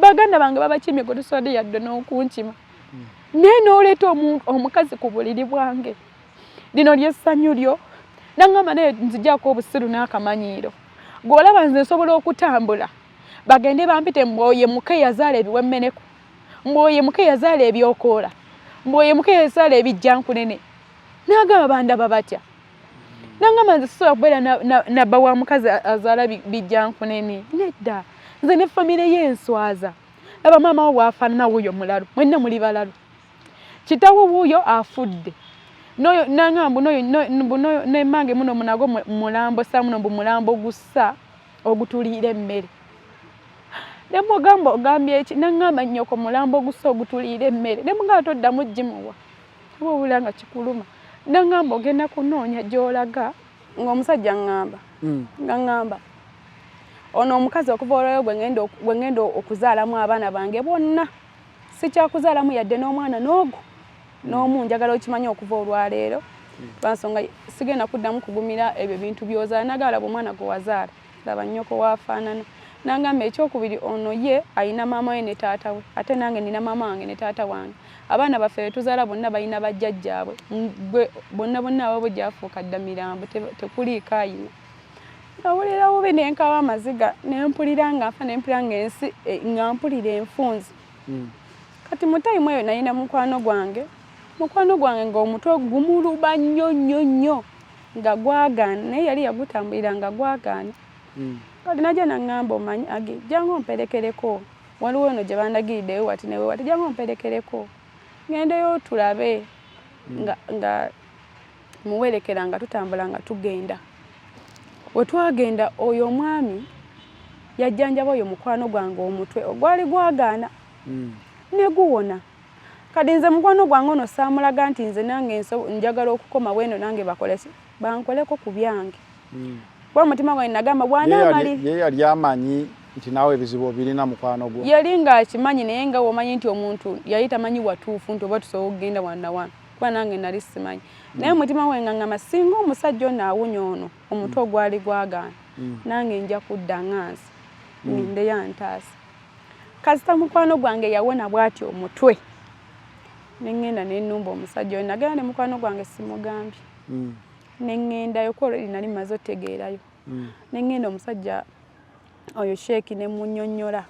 Baganda bange babakimye gwe tosobodde yadde n'okunkima. Naye n'oleeta omukazi ku buliri bwange. Lino ly'essanyu lyo. Nangamba naye nzigyako obusiru n'akamanyiiro. Gw'olaba nze nsobola okutambula. Bagende bampite mboye muke yazaala ebiwemmeneko. Mboye muke yazaala ebyokoola. Mboye muke yazaala ebijjankunene. N'agamba bandaba batya. Nangamba nze sisobola kubeera nabba wa mukazi azaala bijjankunene. Nedda. Nze ne famire y'enswaza. Laba maama wo bw'afaanana wuuyo mulalu. Mwenna muli balalu. Kitawo wuuyo afudde. Noyo nangamba noyo ne mange muno munago mulambo sa muno mulambo gussa ogutuliira emmere. Ne mugamba ogambye eki nangamba nnyoko mulambo gussa ogutuliira emmere. Ne mugamba toddamu gimuwa. Oba obulanga kikuluma. Nangamba ogenda kunoonya gy'olaga ng'omusajja ngamba. Ngamba ono omukazi okuva olwayo gwe ngenda okuzaalamu abaana bange bonna. Sikyakuzaalamu yadde n'omwana n'ogu. N'omu njagala okimanye okuva olwaleero. Bansonga sigenda kuddamu kugumira ebyo bintu by'ozaala. Nagala omwana gwe wazaala. Laba nnyoko waafaanana. Nangamba ekyokubiri ono ye ayina maama we ne taata we. Ate nange nina maama wange ne taata wange. Abaana baffe be tuzaala bonna balina bajjajjaabwe. Bonna abo gyafuuka dda mirambo tekuliiko ayina. Nawulira bubi ne nkaaba amaziga ne mpulira nga nfa ne mpulira ng'ensi nga mpulira enfunzi. Kati mu tayimu eyo nalina mukwano gwange ng'omutwe gumuluba nnyo nga gwagaana naye yali yagutambulira nga gwagaana. Kati najja naŋŋamba omanyi agi jangu omperekereko. Waliwo eno gye bandagiriddeyo wati newe wati jangu omperekereko. Ngendeyo tulabe nga muwerekera nga tutambula nga tugenda. We twagenda oyo omwami yajjanjaba oyo mukwano gwange omutwe ogwali gwagaana ne guwona. Kati nze mukwano gwange ono saamulaga nti nze nange njagala okukoma weno nange bankoleko ku byange. Kwa mutima gwange nagamba bw'anaamali ye yali amanyi nti naawe ebizibu obirina mukwano gwo. Yali ng'akimanyi naye nga womanyi nti omuntu yali tamanyi watuufu nti oba tusobola okugenda wannawana. Kuba nange nali simanyi. Naye mutima gwange nga ngamba singa omusajja ono awunya ono omutwe ogwali gwagaana nange nja kudda ngansi ngende yantaasa. Kasita mukwano gwange yawona bw'ati omutwe. Ne ngenda ne nnumba omusajja oyo nagenda ne mukwano gwange simugambye. Ne ngendayo ko nali maze otegeerayo. Ne ngenda omusajja oyo Sheeki ne munnyonnyola.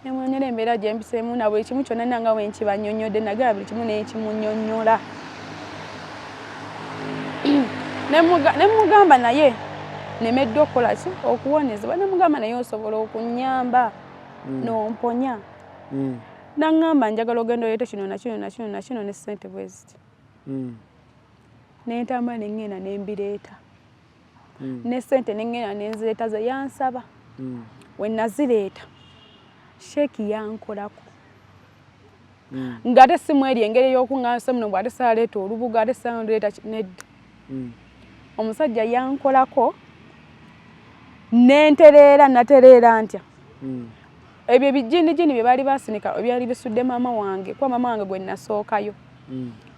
Ne munnyonnyola embeera gye mpiseemu na buli kimu kyonna nanga bwe nkibannyonnyodde nagala buli kimu ne nkimunnyonnyola. Ne mugamba naye nemedde okukola ki okuwonezebwa. Ne mugamba naye osobola okunnyamba n'omponya. Naŋŋamba njagala ogenda oleete kino na kino na kino na kino ne ssente bwe ziti. Ne ntambula ne ŋŋenda ne mbireeta. Ne ssente ne ŋŋenda ne nzireeta ze yansaba. We nazireeta Sheeki yankolako. Ng'ate si mweri engeri ey'okuŋŋaansa muno bw'ate saaleeta olubuga ate saaleeta nedda. Omusajja yankolako n'entereera natereera ntya. Ebyo ebijjinijjini bye baali basinika ebyali bisudde maama wange kuba maama wange gwe nasookayo.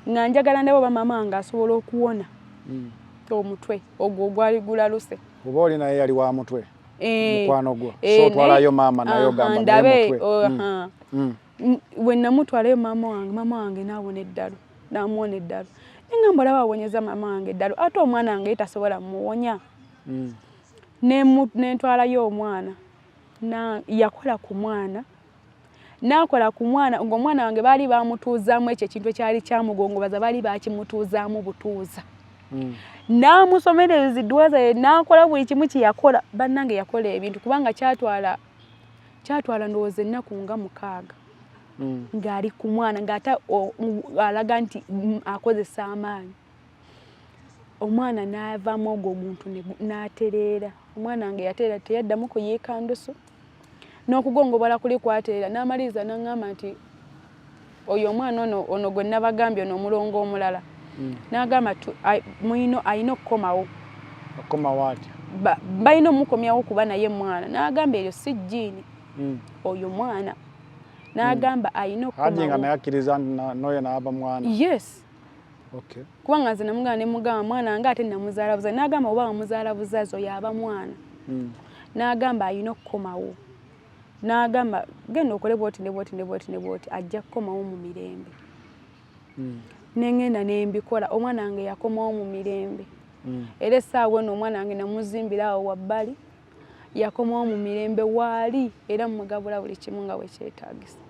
Nga njagala ndaba oba maama wange asobola okuwona omutwe ogwo ogwali gulaluse. Oba oli naye yali wa mutwe mukwano gwo so otwalayo maama naye ogamba naye mutwe. We namutwalayo maama wange n'awona eddalu n'amuwona eddalu. Nengamba olaba awonyeza maama wange eddalu ate omwana wange tasobola mmuwonya. Ne ntwalayo omwana yakola ku mwana nakola ku mwana ng'omwana wange baali bamutuuzaamu ekyo ekintu ekyali kyamugongobaza baali bakimutuuzaamu butuuza n'amusomereza eddwaaza ye n'akola buli kimu kye yakola bannange yakola ebintu kubanga kyatwala ndowooza ennaku nga 6 ng'ali ku mwana ng'ate alaga nti akozesa amaanyi omwana n'avaamu ogwo omuntu n'atereera omwana wange yateera teyaddamu kuyiika ndusu n'okugongobala kuli kwateera n'amaliriza n'aŋŋamba nti oyo omwana ono gwe nabagambye ono omulongo omulala n'agamba alina okukomawo balina omukomyawo kuba naye mwana n'agamba eryo si jjiini oyo mwana n'agamba alina okukomawo yes kubanga nze namugamba ne mugamba mwana wange ate namuzaala buzazi n'agamba oba wamuzaala buzazi oyo aba mwana n'agamba alina okukomawo n'agamba genda okole bwoti ne bwoti ne bwoti ne bwoti ajja kukomawo mu mirembe n'engenda n'embikola omwana wange yakomawo mu mirembe era essaawa eno omwana wange namuzimbira awo wabbali yakomawo mu mirembe waali era mugabula buli kimu nga bwe kyetaagisa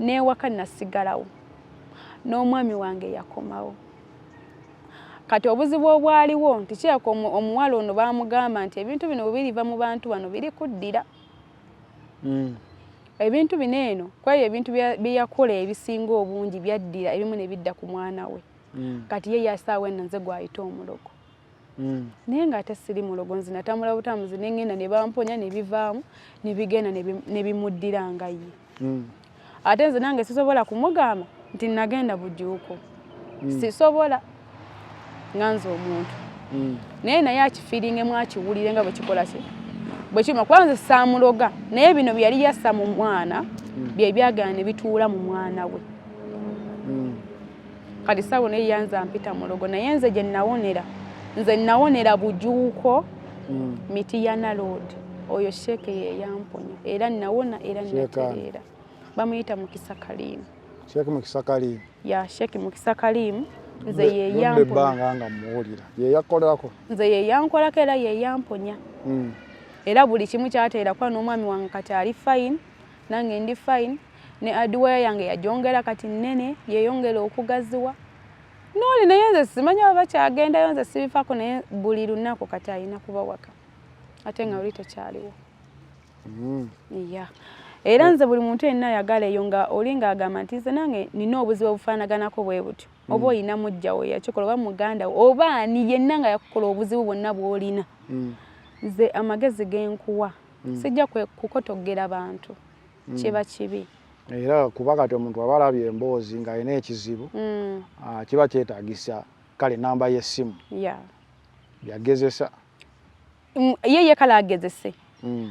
n'ewaka nasigalawo n'omwami wange yakomawo kati obuzibu obwaliwo nti kirako omuwala ono baamugamba nti ebintu bino bwe biriva mu bantu bano biri kuddira ebintu bino eno kwayo ebintu bye yakola ebisinga obungi byaddira ebimu ne bidda ku mwana we kati ye yasaawa eno nze gwayita omulogo naye ng'ate siri mulogo nze natambula butambuzi n'engenda ne bamponya ne bivaamu ne bigenda ne bimuddira nga ye ate nze nange sisobola kumugamba nti nagenda bujuuko sisobola nga nze omuntu naye akifiiringemu akiwulire nga bwe kikola kye bwe kima kuba nze saamuloga naye bino bye yali yassa mu mwana bye byagala ne bituula mu mwana we kati saawa naye yanze ampita mulogo naye nze gye nawonera nze nawonera bujuuko miti ya Naloodi oyo sheeke ye yamponya era nawona era natereera bamuyita Mukisa Kalimu sheeke Mukisa Kalimu nze ye yamponya nze ye yankolako era ye yamponya era buli kimu kyateera kuba n'omwami wange kati ali fine nange ndi fine ne adwaya yange yajongera kati nnene yeyongera okugaziwa n'oli naye nze simanyi oba kyagendayo nze sibifaako naye buli lunaku kati alina kuba waka ate nga oli tekyaliwo era nze buli muntu yenna ayagala eyo nga oli ng'agamba nti nze nange nina obuzibu obufaanaganako bwe butyo oba olina mujja we yakikola oba muganda we oba ani yenna nga yakukola obuzibu bwonna bw'olina nze amagezi genkuwa sijja kukotogera bantu kiba kibi era kuba kati omuntu aba alabye emboozi ng'alina ekizibu kiba kyetaagisa kale namba y'essimu yagezesa ye kale agezese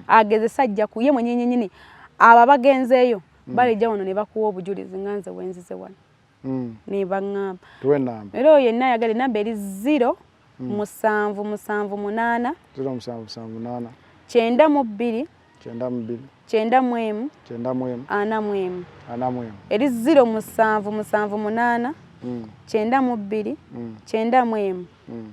agezesa ajja ku ye mwenyenyini abo abagenzeeyo balijja wano ne bakuwa obujulizi nga nze wenzize wano ne baŋŋamba era oyo yenna ayagala enamba eri 0 7 7 8 9 2 9 41 eri 0 7 7 8 9 2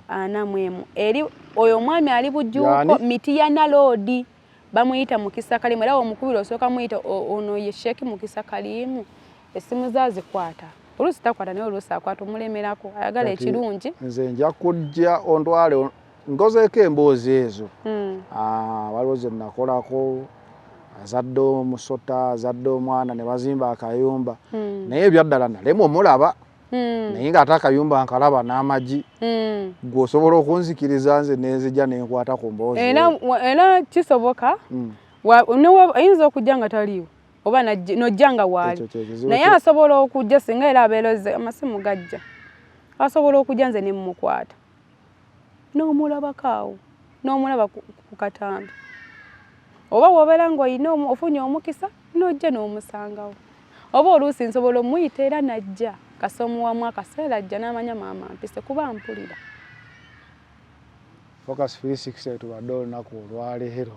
9 eri oyo omwami ali bujuuko miti ya Naloodi bamuyita Mukisa Kalimu era omukubira osooka muyita ono ye Sheeke Mukisa Kalimu essimu zazikwata oluusi takwata naye oluusi akwata omulemerako ayagala ekirungi nze nja kujja ontwale ngozeeko emboozi ezo waliwo ze nakolako azadde omusota azadde omwana ne bazimba akayumba naye ebyaddala nalema omulaba naye ng'ate akayumba nkalaba n'amagi gw'osobola okunzikiriza nze nenzijja nenkwata ku mboozi era kisoboka ayinza okujja nga taliiwo oba nojja nga waali naye asobola okujja singa era abeeroze amasimu gajja asobola okujja nze nemukwata n'omulabako awo n'omulaba ku katambi oba wobeera ng'olina ofunye omukisa n'ojja n'omusangawo oba oluusi nsobola omuyita era najja kasomuwamu akaseera ajja n'amanya maama mpise kuba mpulira Focus 360 tubadde olunaku olwaleero